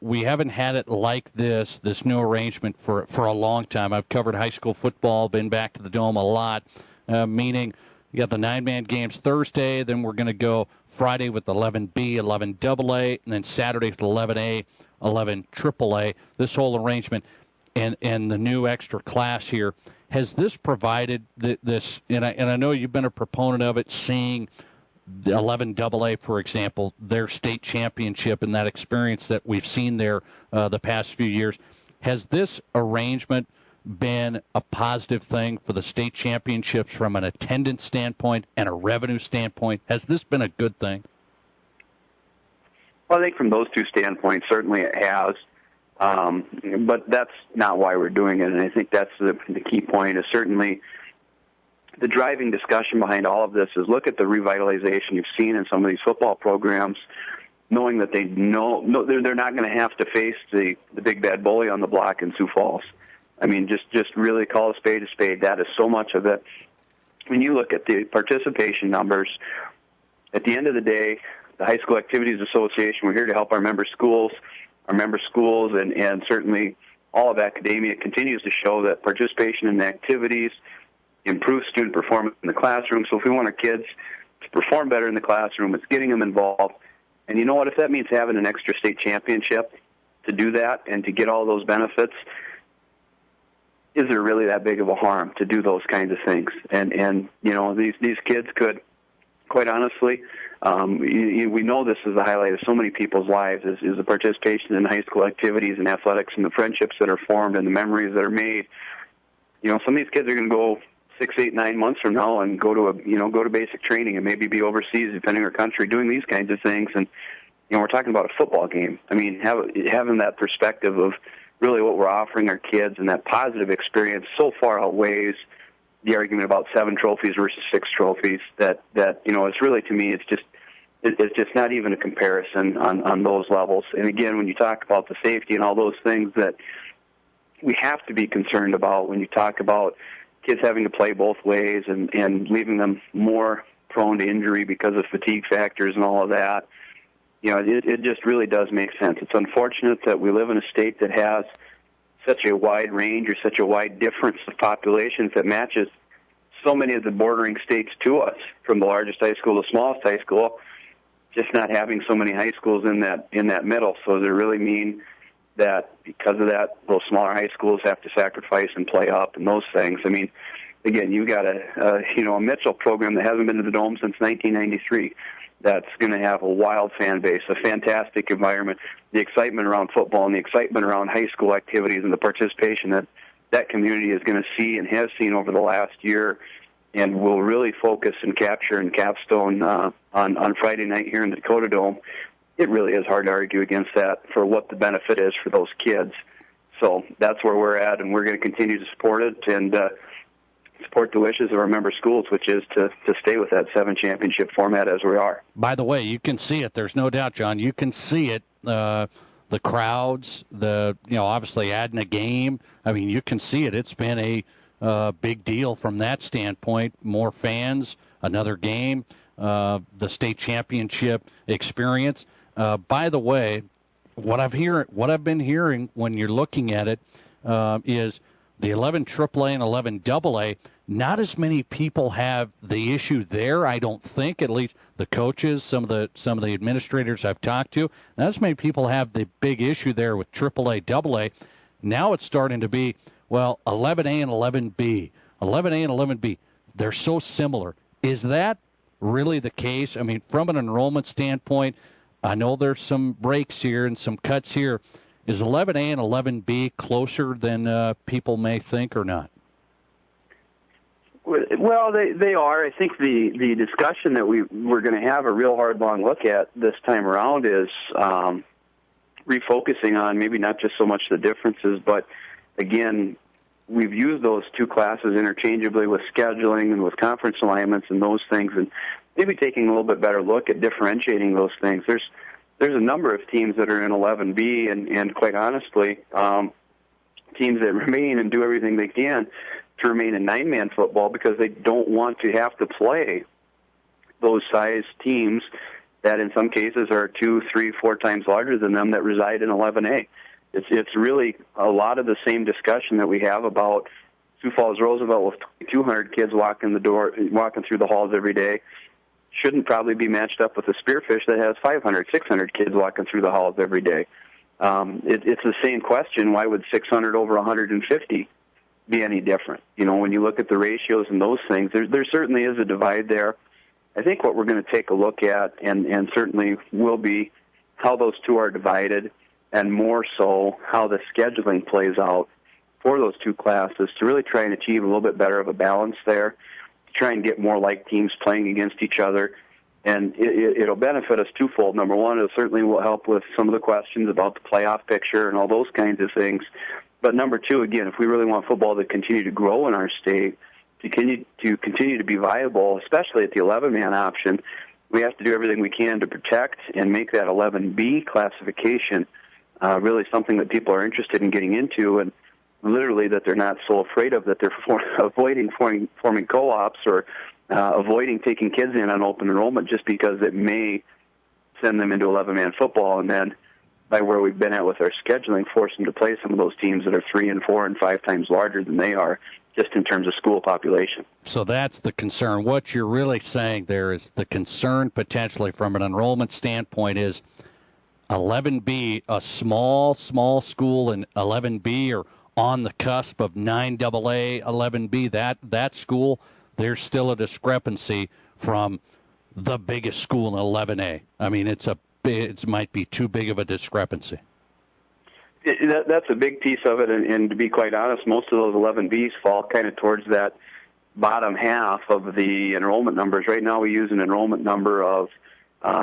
we haven't had it like this new arrangement for a long time. I've covered high school football, been back to the Dome a lot, meaning you got the 9-man games Thursday, then we're going to go Friday with 11B, 11AA, and then Saturday with 11A, 11 AAA. This whole arrangement and the new extra class here, has this provided this, and I know you've been a proponent of it, seeing the 11AA, for example, their state championship and that experience that we've seen there the past few years. Has this arrangement been a positive thing for the state championships from an attendance standpoint and a revenue standpoint? Has this been a good thing? Well, I think from those two standpoints, certainly it has. But that's not why we're doing it, and I think that's the key point. Is certainly the driving discussion behind all of this is look at the revitalization you've seen in some of these football programs, knowing that they're not going to have to face the big bad bully on the block in Sioux Falls. I mean, just really call a spade a spade. That is so much of it. When you look at the participation numbers, at the end of the day, the High School Activities Association, we're here to help our member schools, and certainly all of academia continues to show that participation in activities improves student performance in the classroom. So if we want our kids to perform better in the classroom, it's getting them involved. And you know what? If that means having an extra state championship to do that and to get all those benefits, is there really that big of a harm to do those kinds of things? And these kids could, quite honestly, we know this is the highlight of so many people's lives is the participation in high school activities and athletics and the friendships that are formed and the memories that are made. Some of these kids are going to go 6, 8, 9 months from now and go to basic training and maybe be overseas, depending on our country, doing these kinds of things. And we're talking about a football game. I mean, having that perspective of really what we're offering our kids and that positive experience so far outweighs the argument about 7 trophies versus 6 trophies that it's really, to me, it's just not even a comparison on those levels. And again, when you talk about the safety and all those things that we have to be concerned about when you talk about kids having to play both ways and leaving them more prone to injury because of fatigue factors and all of that, it just really does make sense. It's unfortunate that we live in a state that has such a wide range or such a wide difference of populations that matches so many of the bordering states to us, from the largest high school to the smallest high school, just not having so many high schools in that middle. So does it really mean that because of that, those smaller high schools have to sacrifice and play up and those things? I mean, again, you've got a Mitchell program that hasn't been to the Dome since 1993. That's going to have a wild fan base, a fantastic environment, the excitement around football and the excitement around high school activities and the participation that community is going to see and has seen over the last year, and will really focus and capture and capstone on Friday night here in the Dakota Dome. It really is hard to argue against that for what the benefit is for those kids. So that's where we're at, and we're going to continue to support it and support the wishes of our member schools, which is to stay with that 7 championship format as we are. By the way, you can see it. There's no doubt, John. You can see it. The crowds, obviously adding a game. I mean, you can see it. It's been a big deal from that standpoint. More fans, another game, the state championship experience. By the way, what I've been hearing when you're looking at it is the 11 AAA and 11 AA. Not as many people have the issue there, I don't think. At least the coaches, some of the administrators I've talked to, not as many people have the big issue there with AAA, AA. Now it's starting to be, 11A and 11B, 11A and 11B. They're so similar. Is that really the case? I mean, from an enrollment standpoint, I know there's some breaks here and some cuts here. Is 11A and 11B closer than people may think or not? Well, they are. I think the discussion that we're going to have a real hard, long look at this time around is refocusing on maybe not just so much the differences, but, again, we've used those two classes interchangeably with scheduling and with conference alignments and those things, and maybe taking a little bit better look at differentiating those things. There's a number of teams that are in 11B, and quite honestly, teams that remain and do everything they can to remain in 9-man football because they don't want to have to play those size teams that in some cases are 2, 3, 4 times larger than them that reside in 11A. It's really a lot of the same discussion that we have about Sioux Falls Roosevelt with 200 kids walking through the halls every day. Shouldn't probably be matched up with a Spearfish that has 500, 600 kids walking through the halls every day. It's the same question. Why would 600 over 150 be any different? When you look at the ratios and those things, there certainly is a divide there. I think what we're going to take a look at, and certainly will be, how those two are divided, and more so how the scheduling plays out for those two classes to really try and achieve a little bit better of a balance there, to try and get more like teams playing against each other. And it'll benefit us twofold. Number one, it certainly will help with some of the questions about the playoff picture and all those kinds of things. But number two, again, if we really want football to continue to grow in our state, to continue to be viable, especially at the 11-man option, we have to do everything we can to protect and make that 11B classification really something that people are interested in getting into, and literally that they're not so afraid of, that they're avoiding forming co-ops or avoiding taking kids in on open enrollment just because it may send them into 11-man football, and then by where we've been at with our scheduling, force them to play some of those teams that are 3 and 4 and 5 times larger than they are, just in terms of school population. So that's the concern. What you're really saying there is the concern potentially from an enrollment standpoint is 11B, a small school in 11B or on the cusp of 9AA, 11B, that school, there's still a discrepancy from the biggest school in 11A. I mean, it might be too big of a discrepancy. That's a big piece of it, and to be quite honest, most of those 11Bs fall kind of towards that bottom half of the enrollment numbers. Right now we use an enrollment number of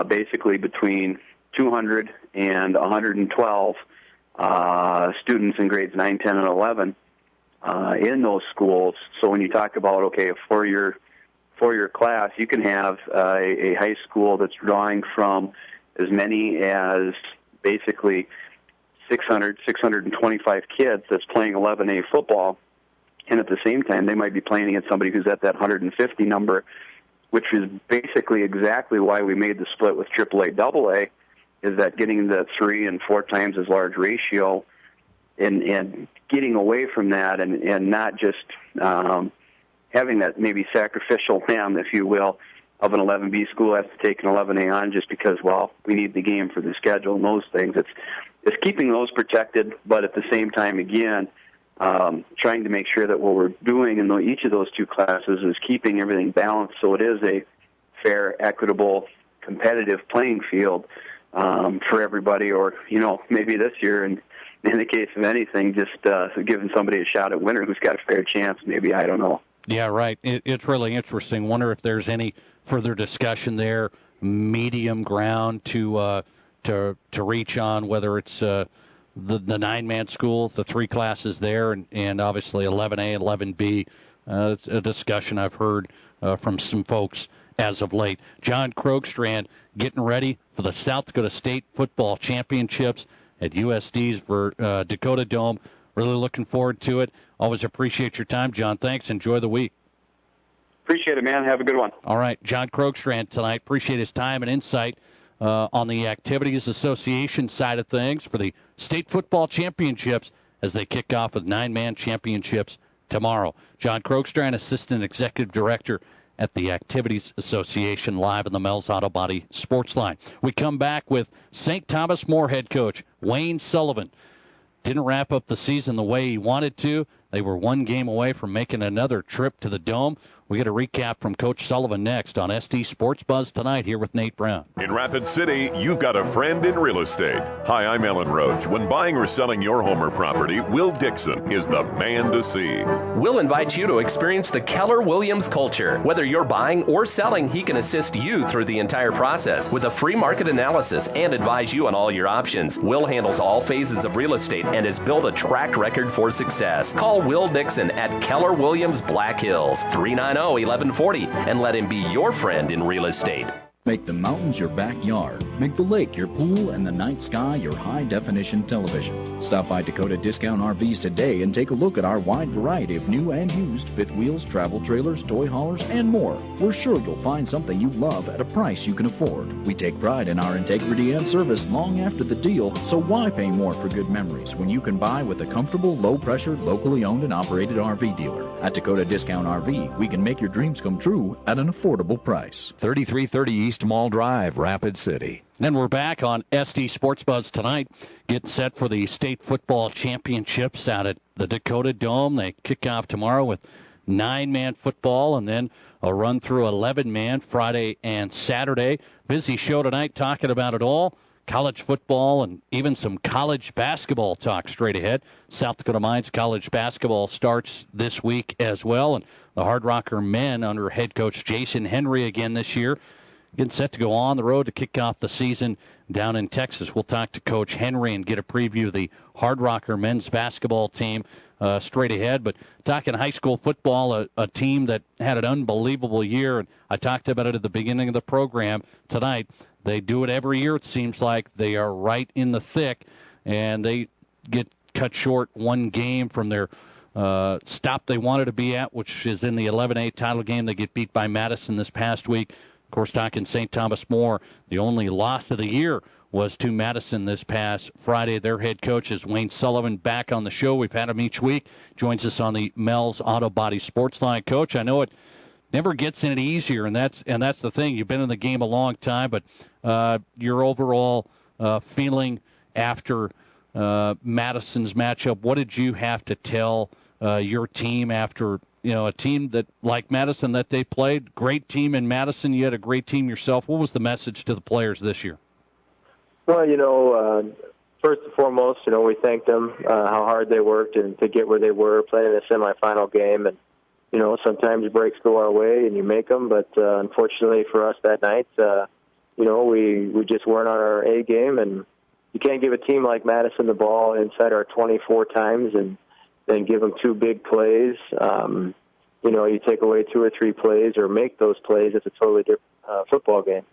basically between 200 and 112 students in grades 9, 10, and 11 in those schools. So when you talk about, okay, a four-year class, you can have a high school that's drawing from as many as basically 625 kids that's playing 11A football, and at the same time they might be playing against somebody who's at that 150 number, which is basically exactly why we made the split with AAA, AA, is that getting the 3 and 4 times as large ratio and getting away from that and not just having that maybe sacrificial lamb, if you will, of an 11B school has to take an 11A on just because, well, we need the game for the schedule and those things. It's keeping those protected, but at the same time, again, trying to make sure that what we're doing in each of those two classes is keeping everything balanced so it is a fair, equitable, competitive playing field for everybody, or, maybe this year, and in the case of anything, just giving somebody a shot at winner who's got a fair chance, maybe, I don't know. Yeah, right. It's really interesting. Wonder if there's any further discussion there, medium ground to reach on, whether it's the 9-man schools, the 3 classes there, and obviously 11A and 11B. It's a discussion I've heard from some folks as of late. John Krogstrand getting ready for the South Dakota State Football Championships at USD's Dakota Dome. Really looking forward to it. Always appreciate your time, John. Thanks. Enjoy the week. Appreciate it, man. Have a good one. All right. John Krogstrand tonight. Appreciate his time and insight on the Activities Association side of things for the State Football Championships as they kick off with 9-man championships tomorrow. John Krogstrand, Assistant Executive Director at the Activities Association, live in the Mel's Auto Body Sports Line. We come back with St. Thomas More head coach Wayne Sullivan. Didn't wrap up the season the way he wanted to. They were 1 game away from making another trip to the Dome. We get a recap from Coach Sullivan next on SD Sports Buzz tonight here with Nate Brown. In Rapid City, you've got a friend in real estate. Hi, I'm Ellen Roach. When buying or selling your home or property, Will Dixon is the man to see. We'll invite you to experience the Keller Williams culture. Whether you're buying or selling, he can assist you through the entire process with a free market analysis and advise you on all your options. Will handles all phases of real estate and has built a track record for success. Call Will Dixon at Keller Williams Black Hills, 390-1140, and let him be your friend in real estate. Make the mountains your backyard. Make the lake your pool and the night sky your high-definition television. Stop by Dakota Discount RVs today and take a look at our wide variety of new and used fifth wheels, travel trailers, toy haulers, and more. We're sure you'll find something you love at a price you can afford. We take pride in our integrity and service long after the deal, so why pay more for good memories when you can buy with a comfortable, low-pressure, locally owned and operated RV dealer? At Dakota Discount RV, we can make your dreams come true at an affordable price. 3330 East Mall Drive, Rapid City. And we're back on SD Sports Buzz tonight, getting set for the State Football Championships out at the Dakota Dome. They kick off tomorrow with 9-man football and then a run through 11-man Friday and Saturday. Busy show tonight talking about it all. College football and even some college basketball talk straight ahead. South Dakota Mines college basketball starts this week as well. And the Hard Rocker men under head coach Jason Henry again this year, getting set to go on the road to kick off the season down in Texas. We'll talk to Coach Henry and get a preview of the Hard Rocker men's basketball team straight ahead. But talking high school football, a team that had an unbelievable year, and I talked about it at the beginning of the program tonight. They do it every year, it seems like. They are right in the thick, and they get cut short 1 game from their stop they wanted to be at, which is in the 11A title game. They get beat by Madison this past week. Of course, talking St. Thomas More, the only loss of the year was to Madison this past Friday. Their head coach is Wayne Sullivan, back on the show. We've had him each week. Joins us on the Mel's Auto Body Sports Line. Coach, I know it never gets any easier, and that's the thing. You've been in the game a long time, but your overall feeling after Madison's matchup, what did you have to tell your team after, a team that, like Madison, that they played? Great team in Madison. You had a great team yourself. What was the message to the players this year? Well, first and foremost, we thanked them how hard they worked and to get where they were, playing in the semifinal game. And, sometimes breaks go our way and you make them. But unfortunately for us that night, we just weren't on our A game. And you can't give a team like Madison the ball inside our 24 times and then give them 2 big plays. You take away 2 or 3 plays or make those plays, it's a totally different football game.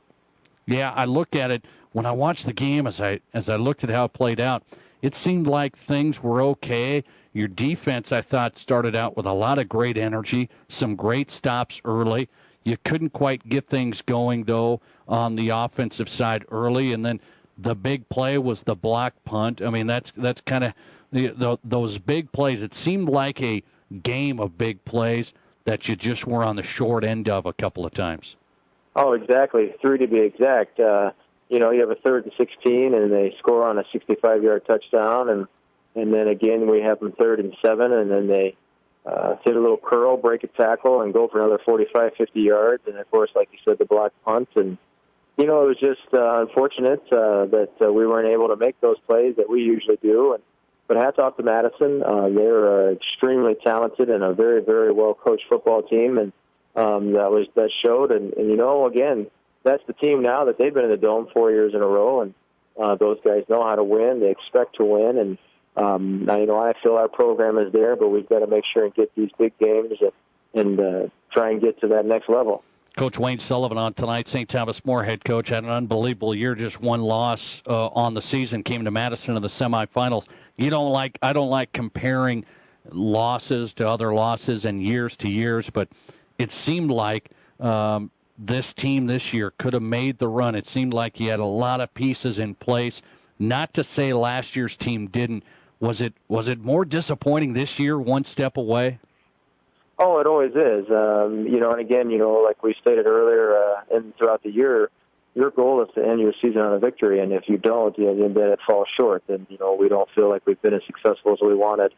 Yeah, I look at it when I watched the game. As I looked at how it played out, it seemed like things were okay. Your defense, I thought, started out with a lot of great energy, some great stops early. You couldn't quite get things going, though, on the offensive side early, and then the big play was the block punt. I mean, that's kind of those big plays. It seemed like a game of big plays. that you just were on the short end of a couple of times. Oh, exactly. 3 to be exact. You have a 3rd and 16, and they score on a 65-yard touchdown, and then again we have them 3rd and 7, and then they hit a little curl, break a tackle, and go for another 45, 50 yards. And, of course, like you said, the block punt. And, it was just unfortunate that we weren't able to make those plays that we usually do. But hats off to Madison. They're extremely talented and a very, very well-coached football team, and that showed. And again, that's the team now that they've been in the Dome 4 years in a row, and those guys know how to win. They expect to win, and I feel our program is there, but we've got to make sure and get these big games and try and get to that next level. Coach Wayne Sullivan on tonight. St. Thomas More head coach had an unbelievable year. Just one loss on the season. Came to Madison in the semifinals. I don't like comparing losses to other losses and years to years, but it seemed like this team this year could have made the run. It seemed like he had a lot of pieces in place. Not to say last year's team didn't. Was it more disappointing this year, one step away? Oh, it always is. And again, like we stated earlier, and throughout the year, your goal is to end your season on a victory, and if you don't, then it falls short. And we don't feel like we've been as successful as we wanted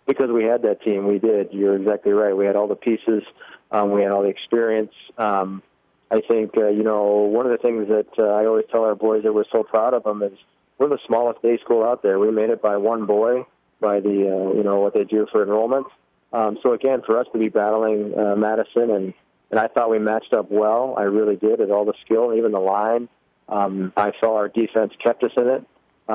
because we had that team. We did. You're exactly right. We had all the pieces. We had all the experience. I think one of the things that I always tell our boys that we're so proud of them is we're the smallest day school out there. We made it by one boy by the what they do for enrollment. So again, for us to be battling Madison, and I thought we matched up well. I really did at all the skill, and even the line. I felt our defense kept us in it.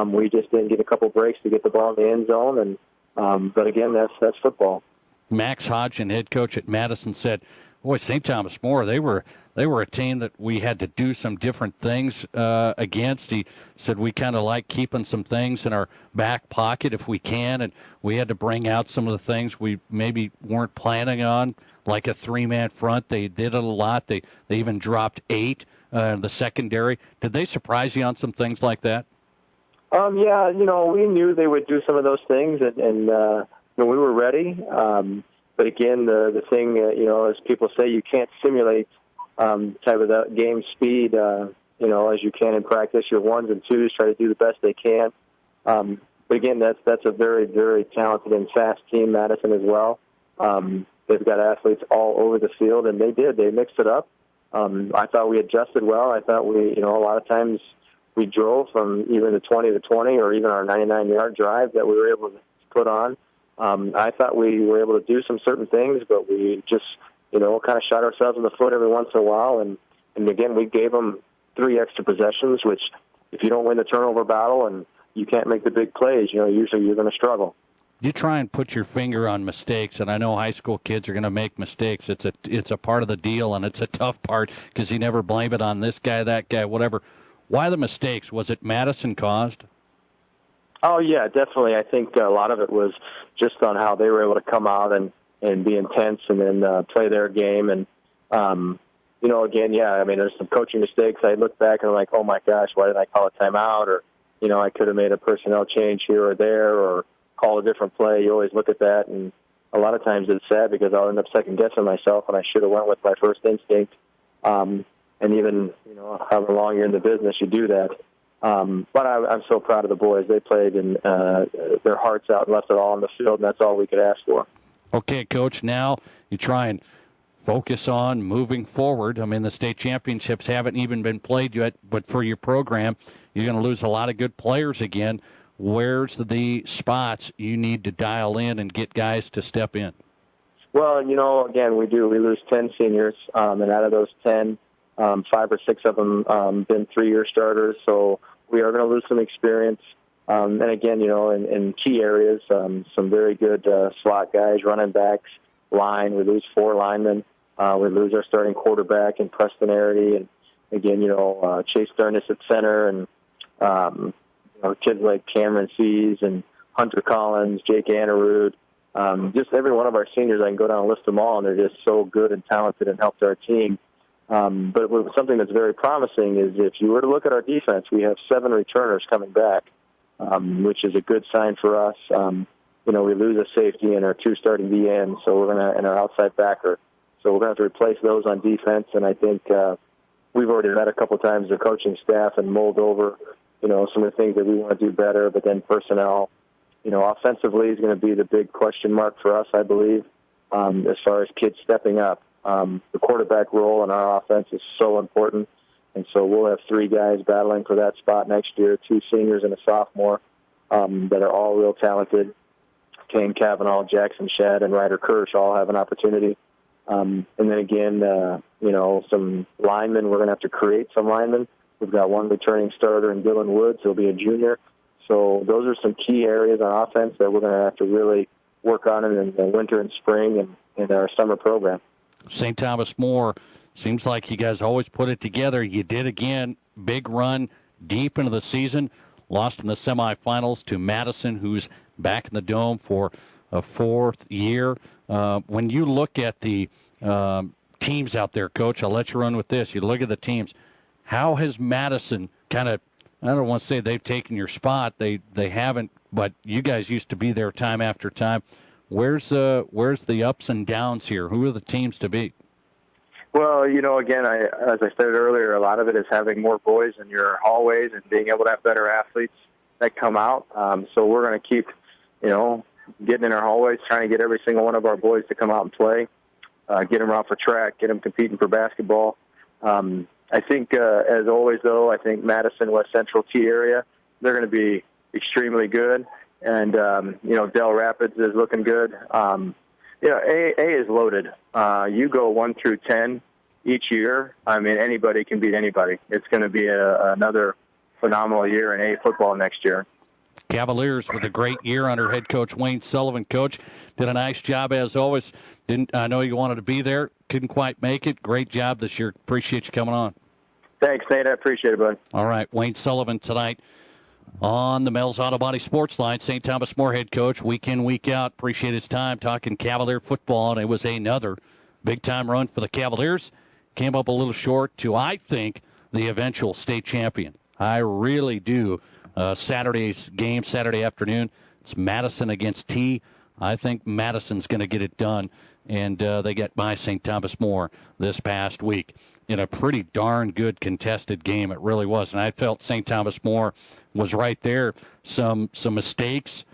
We just didn't get a couple breaks to get the ball in the end zone, and but again, that's football. Max Hodgson, head coach at Madison, said, "Boy, St. Thomas More, they were a team that we had to do some different things against." He said we kind of like keeping some things in our back pocket if we can, and we had to bring out some of the things we maybe weren't planning on, like a 3-man front. They did it a lot. They even dropped 8 in the secondary. Did they surprise you on some things like that? Yeah, we knew they would do some of those things, and we were ready. But again, the thing, as people say, you can't simulate type of that game speed, as you can in practice. Your 1s and 2s try to do the best they can. But again, that's a very, very talented and fast team, Madison, as well. They've got athletes all over the field, and they did. They mixed it up. I thought we adjusted well. I thought we, a lot of times we drove from even the 20 to 20 or even our 99-yard drive that we were able to put on. I thought we were able to do some certain things, but we just, kind of shot ourselves in the foot every once in a while. And again, we gave them 3 extra possessions, which if you don't win the turnover battle and you can't make the big plays, usually you're going to struggle. You try and put your finger on mistakes, and I know high school kids are going to make mistakes. It's a part of the deal, and it's a tough part because you never blame it on this guy, that guy, whatever. Why the mistakes? Was it Madison caused? Oh, yeah, definitely. I think a lot of it was just on how they were able to come out and be intense and then play their game. And, again, there's some coaching mistakes. I look back and I'm like, oh, my gosh, why did I call a timeout? Or, I could have made a personnel change here or there or call a different play. You always look at that. And a lot of times it's sad because I'll end up second-guessing myself, and I should have went with my first instinct. And even, however long you're in the business, you do that. But I'm so proud of the boys. They played their hearts out and left it all on the field, and that's all we could ask for. Okay, Coach, now you try and focus on moving forward. I mean, the state championships haven't even been played yet, but for your program, you're going to lose a lot of good players again. Where's the spots you need to dial in and get guys to step in? Well, again, we do. We lose 10 seniors, and out of those 10, 5 or 6 of them been 3-year starters, so we are going to lose some experience. And again, in key areas, some very good slot guys, running backs, line. We lose 4 linemen. We lose our starting quarterback in Preston Arity, and again, Chase Sturness at center, and kids like Cameron Sees and Hunter Collins, Jake Anerud. Just every one of our seniors, I can go down and list them all, and they're just so good and talented and helped our team. But something that's very promising is if you were to look at our defense, we have 7 returners coming back, which is a good sign for us. We lose a safety and our 2 starting DNs, so we're going to, and our outside backer. So we're going to have to replace those on defense, and I think we've already met a couple times as a coaching staff and mulled over, some of the things that we want to do better. But then personnel, offensively is going to be the big question mark for us, I believe, as far as kids stepping up. The quarterback role in our offense is so important, and so we'll have 3 guys battling for that spot next year, 2 seniors and a sophomore that are all real talented. Kane Cavanaugh, Jackson Shedd, and Ryder Kirsch all have an opportunity. And then again, some linemen. We're going to have to create some linemen. We've got 1 returning starter in Dylan Woods. He'll be a junior. So those are some key areas on offense that we're going to have to really work on in the winter and spring and in our summer program. St. Thomas More, seems like you guys always put it together. You did again. Big run deep into the season. Lost in the semifinals to Madison, who's back in the Dome for a 4th year. When you look at the teams out there, Coach, I'll let you run with this. You look at the teams. How has Madison kind of, I don't want to say they've taken your spot. They haven't, but you guys used to be there time after time. Where's the ups and downs here? Who are the teams to beat? Well, again, as I said earlier, a lot of it is having more boys in your hallways and being able to have better athletes that come out. So we're going to keep, getting in our hallways, trying to get every single one of our boys to come out and play, get them out for track, get them competing for basketball. I think, as always, though, I think Madison, West Central T area, they're going to be extremely good. And, Del Rapids is looking good. A is loaded. You go 1 through 10 each year. I mean, anybody can beat anybody. It's going to be another phenomenal year in A football next year. Cavaliers with a great year under head coach Wayne Sullivan. Coach, did a nice job as always. I know you wanted to be there. Couldn't quite make it. Great job this year. Appreciate you coming on. Thanks, Nate. I appreciate it, bud. All right. Wayne Sullivan tonight on the Mel's Auto Body Sports Line. St. Thomas More head coach, week in, week out. Appreciate his time talking Cavalier football, and it was another big-time run for the Cavaliers. Came up a little short to, I think, the eventual state champion. I really do. Saturday's game, Saturday afternoon, it's Madison against T. I think Madison's going to get it done, and they get by St. Thomas More this past week in a pretty darn good contested game. It really was, and I felt St. Thomas More was right there. Some mistakes,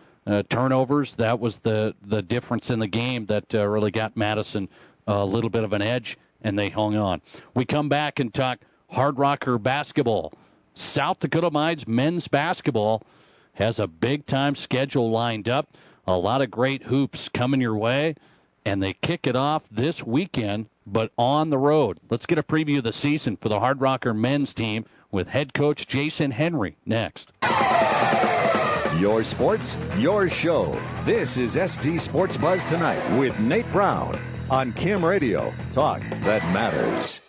turnovers. That was the difference in the game that really got Madison a little bit of an edge, and they hung on. We come back and talk Hard Rocker basketball. South Dakota Mines men's basketball has a big-time schedule lined up. A lot of great hoops coming your way, and they kick it off this weekend, but on the road. Let's get a preview of the season for the Hard Rocker men's team with head coach Jason Henry next. Your sports, your show. This is SD Sports Buzz Tonight with Nate Brown on Kim Radio. Talk that matters.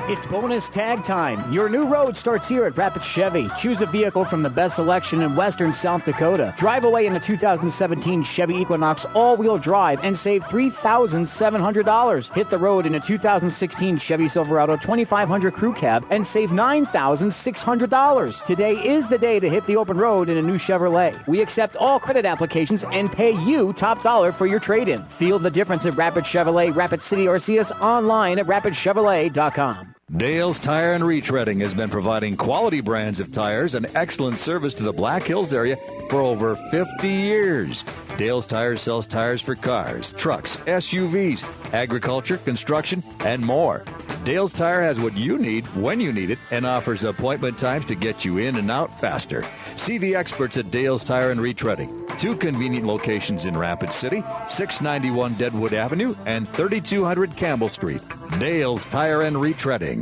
It's bonus tag time. Your new road starts here at Rapid Chevy. Choose a vehicle from the best selection in western South Dakota. Drive away in a 2017 Chevy Equinox all-wheel drive and save $3,700. Hit the road in a 2016 Chevy Silverado 2500 Crew Cab and save $9,600. Today is the day to hit the open road in a new Chevrolet. We accept all credit applications and pay you top dollar for your trade-in. Feel the difference at Rapid Chevrolet, Rapid City, or see us online at rapidchevrolet.com. Dale's Tire and Retreading has been providing quality brands of tires and excellent service to the Black Hills area for over 50 years. Dale's Tires sells tires for cars, trucks, SUVs, agriculture, construction, and more. Dale's Tire has what you need when you need it and offers appointment times to get you in and out faster. See the experts at Dale's Tire and Retreading. 2 convenient locations in Rapid City, 691 Deadwood Avenue and 3200 Campbell Street. Dale's Tire and Retreading.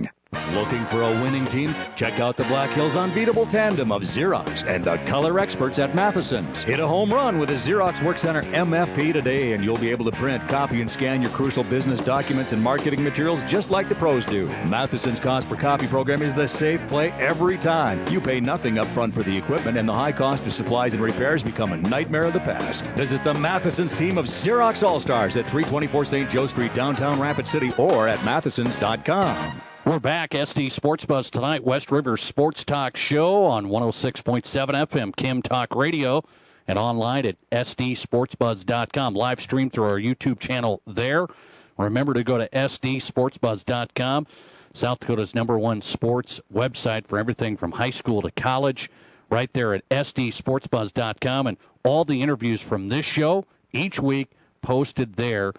Looking for a winning team? Check out the Black Hills Unbeatable Tandem of Xerox and the color experts at Matheson's. Hit a home run with a Xerox Workcenter MFP today, and you'll be able to print, copy, and scan your crucial business documents and marketing materials just like the pros do. Matheson's cost per copy program is the safe play every time. You pay nothing up front for the equipment, and the high cost of supplies and repairs become a nightmare of the past. Visit the Matheson's team of Xerox All-Stars at 324 St. Joe Street, downtown Rapid City, or at Mathesons.com. We're back. SD Sports Buzz tonight. West River Sports Talk Show on 106.7 FM Kim Talk Radio and online at sdsportsbuzz.com. Live stream through our YouTube channel there. Remember to go to sdsportsbuzz.com, South Dakota's #1 sports website for everything from high school to college, right there at sdsportsbuzz.com. And all the interviews from this show each week posted there,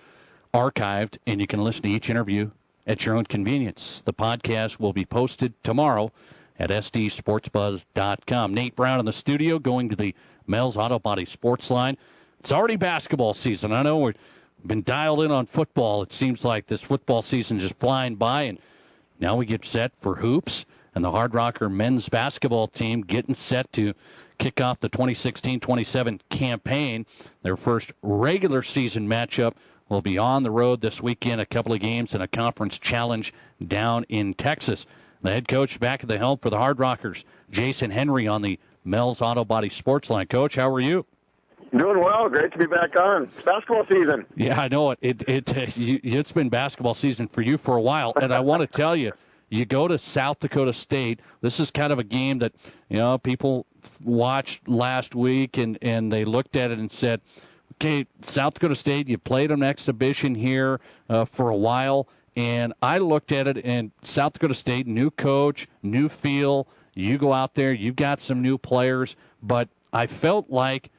archived, and you can listen to each interview at your own convenience. The podcast will be posted tomorrow at sdsportsbuzz.com. Nate Brown in the studio going to the Mel's Auto Body Sports Line. It's already basketball season. I know we've been dialed in on football. It seems like this football season is just flying by, and now we get set for hoops, and the Hard Rocker men's basketball team getting set to kick off the 2016-27 campaign. Their first regular season matchup will be on the road this weekend, a couple of games and a conference challenge down in Texas. The head coach back at the helm for the Hard Rockers, Jason Henry, on the Mel's Auto Body Sports Line. Coach, how are you? Doing well. Great to be back on. It's basketball season. Yeah, I know it. It's been basketball season for you for a while, and I want to tell you, you go to South Dakota State. This is kind of a game that, people watched last week, and they looked at it and said, okay, South Dakota State, you played an exhibition here for a while. And I looked at it, and South Dakota State, new coach, new feel. You go out there, you've got some new players, but I felt like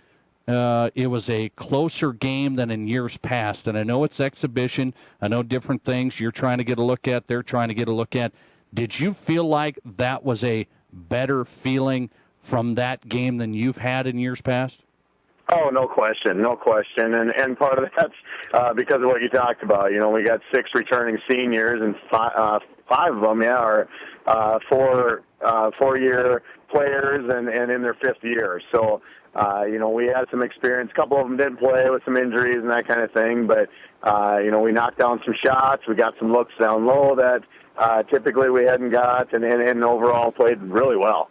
it was a closer game than in years past. And I know it's exhibition. I know different things you're trying to get a look at, they're trying to get a look at. Did you feel like that was a better feeling from that game than you've had in years past? Oh, no question. And part of that's because of what you talked about. We got 6 returning seniors, and 5 of them, are four-year players and in their 5th year. So, we had some experience. A couple of them didn't play with some injuries and that kind of thing, but, we knocked down some shots. We got some looks down low that typically we hadn't got, and overall played really well.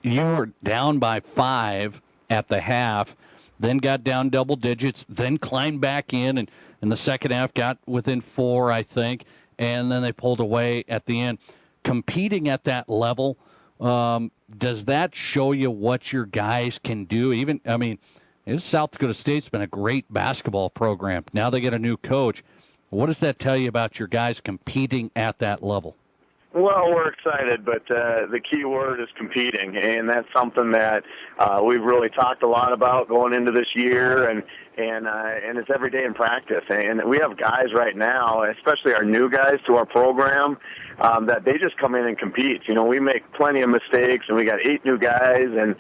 You were down by 5 at the half, then got down double digits, then climbed back in the second half, got within 4, I think, and then they pulled away at the end. Competing at that level, does that show you what your guys can do? South Dakota State's been a great basketball program. Now they get a new coach. What does that tell you about your guys competing at that level? Well, we're excited, but the key word is competing, and that's something that we've really talked a lot about going into this year, and it's every day in practice. And we have guys right now, especially our new guys to our program, that they just come in and compete. We make plenty of mistakes, and we got 8 new guys, and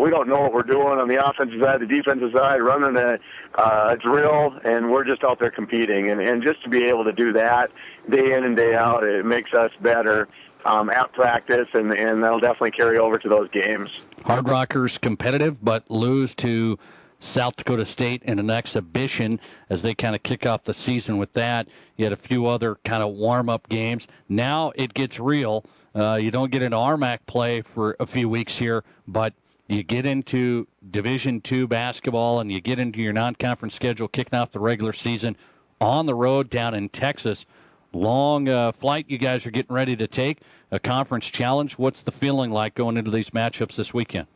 we don't know what we're doing on the offensive side, the defensive side, running a drill, and we're just out there competing. And just to be able to do that day in and day out, it makes us better at practice, and that'll definitely carry over to those games. Hard Rockers competitive, but lose to South Dakota State in an exhibition as they kind of kick off the season with that. You had a few other kind of warm-up games. Now it gets real. You don't get into RMAC play for a few weeks here, but you get into Division II basketball and you get into your non-conference schedule kicking off the regular season on the road down in Texas. Long flight you guys are getting ready to take, a conference challenge. What's the feeling like going into these matchups this weekend?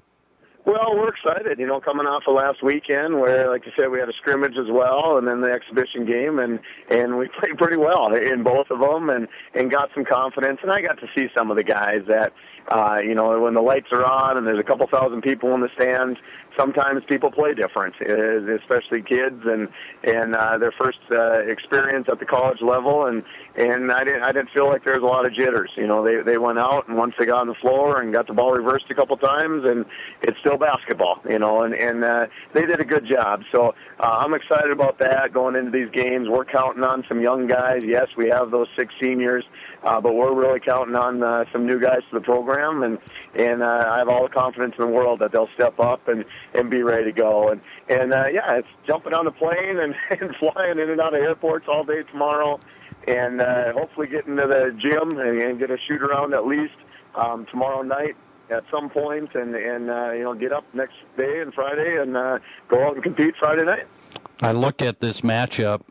Well, we're excited, coming off of last weekend where, like you said, we had a scrimmage as well, and then the exhibition game, and we played pretty well in both of them and got some confidence. And I got to see some of the guys that, when the lights are on and there's a couple thousand people in the stands, sometimes people play different, especially kids and their first experience at the college level. And I didn't feel like there was a lot of jitters. They went out, and once they got on the floor and got the ball reversed a couple times, and it's still basketball, and they did a good job. So I'm excited about that going into these games. We're counting on some young guys. Yes, we have those 6 seniors, but we're really counting on some new guys to the program, and I have all the confidence in the world that they'll step up and be ready to go. And it's jumping on the plane and flying in and out of airports all day tomorrow, and hopefully getting to the gym and get a shoot around at least tomorrow night at some point, and get up next day and Friday and go out and compete Friday night. I look at this matchup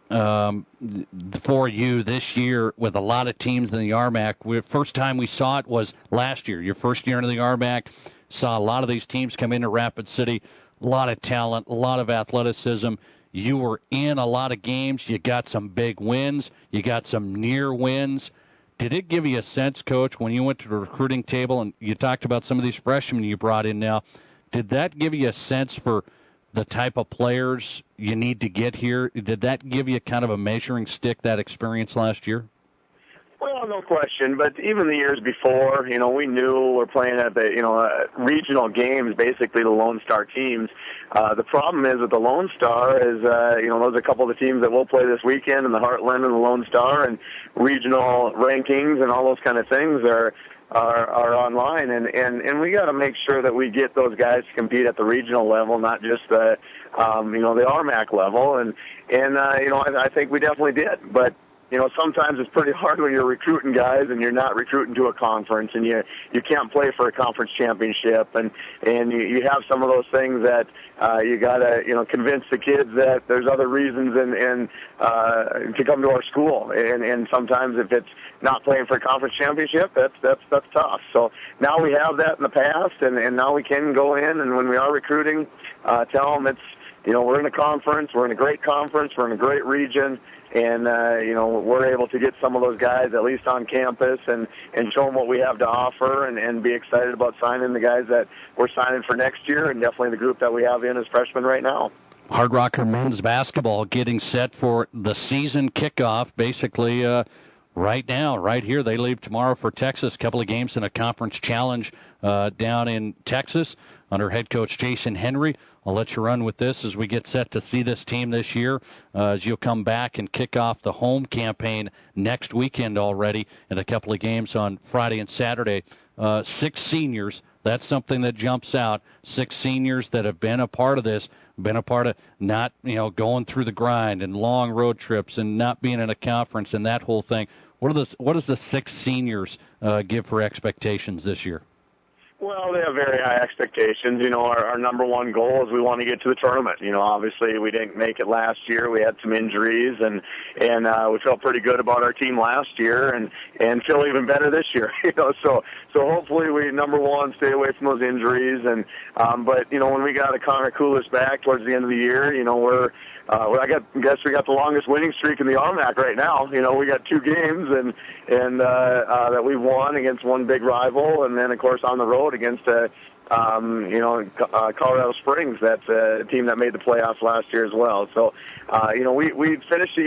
for you this year with a lot of teams in the RMAC. First time we saw it was last year. Your first year in the RMAC, saw a lot of these teams come into Rapid City, a lot of talent, a lot of athleticism. You were in a lot of games. You got some big wins. You got some near wins. Did it give you a sense, Coach, when you went to the recruiting table and you talked about some of these freshmen you brought in now, did that give you a sense for the type of players you need to get here? Did that give you kind of a measuring stick, that experience last year? Well, no question. But even the years before, we knew we're playing at the, regional games, basically the Lone Star teams. The problem is with the Lone Star is, those are a couple of the teams that will play this weekend, and the Heartland and the Lone Star, and regional rankings and all those kind of things are online, and we got to make sure that we get those guys to compete at the regional level, not just the RMAC level, and I think we definitely did, but. Sometimes it's pretty hard when you're recruiting guys and you're not recruiting to a conference, and you can't play for a conference championship, and you have some of those things that you gotta convince the kids that there's other reasons and to come to our school, and sometimes if it's not playing for a conference championship, that's tough. So now we have that in the past, and now we can go in, and when we are recruiting, tell them it's we're in a conference, we're in a great conference, we're in a great region. And, we're able to get some of those guys at least on campus and show them what we have to offer and be excited about signing the guys that we're signing for next year and definitely the group that we have in as freshmen right now. Hard Rocker men's basketball getting set for the season kickoff basically right now, right here. They leave tomorrow for Texas. A couple of games in a conference challenge down in Texas under head coach Jason Henry. I'll let you run with this as we get set to see this team this year, as you'll come back and kick off the home campaign next weekend already and a couple of games on Friday and Saturday. 6 seniors, that's something that jumps out. 6 seniors that have been a part of this, been a part of not, going through the grind and long road trips and not being in a conference and that whole thing. What does the 6 seniors give for expectations this year? Well, they have very high expectations. Our number one goal is we want to get to the tournament. Obviously we didn't make it last year. We had some injuries, and we felt pretty good about our team last year, and feel even better this year. So hopefully we, number one, stay away from those injuries, and but when we got a Connor Koulis back towards the end of the year, we're I guess we got the longest winning streak in the RMAC right now. We got 2 games and that we've won against one big rival, and then of course on the road against Colorado Springs. That's a team that made the playoffs last year as well. So we finished the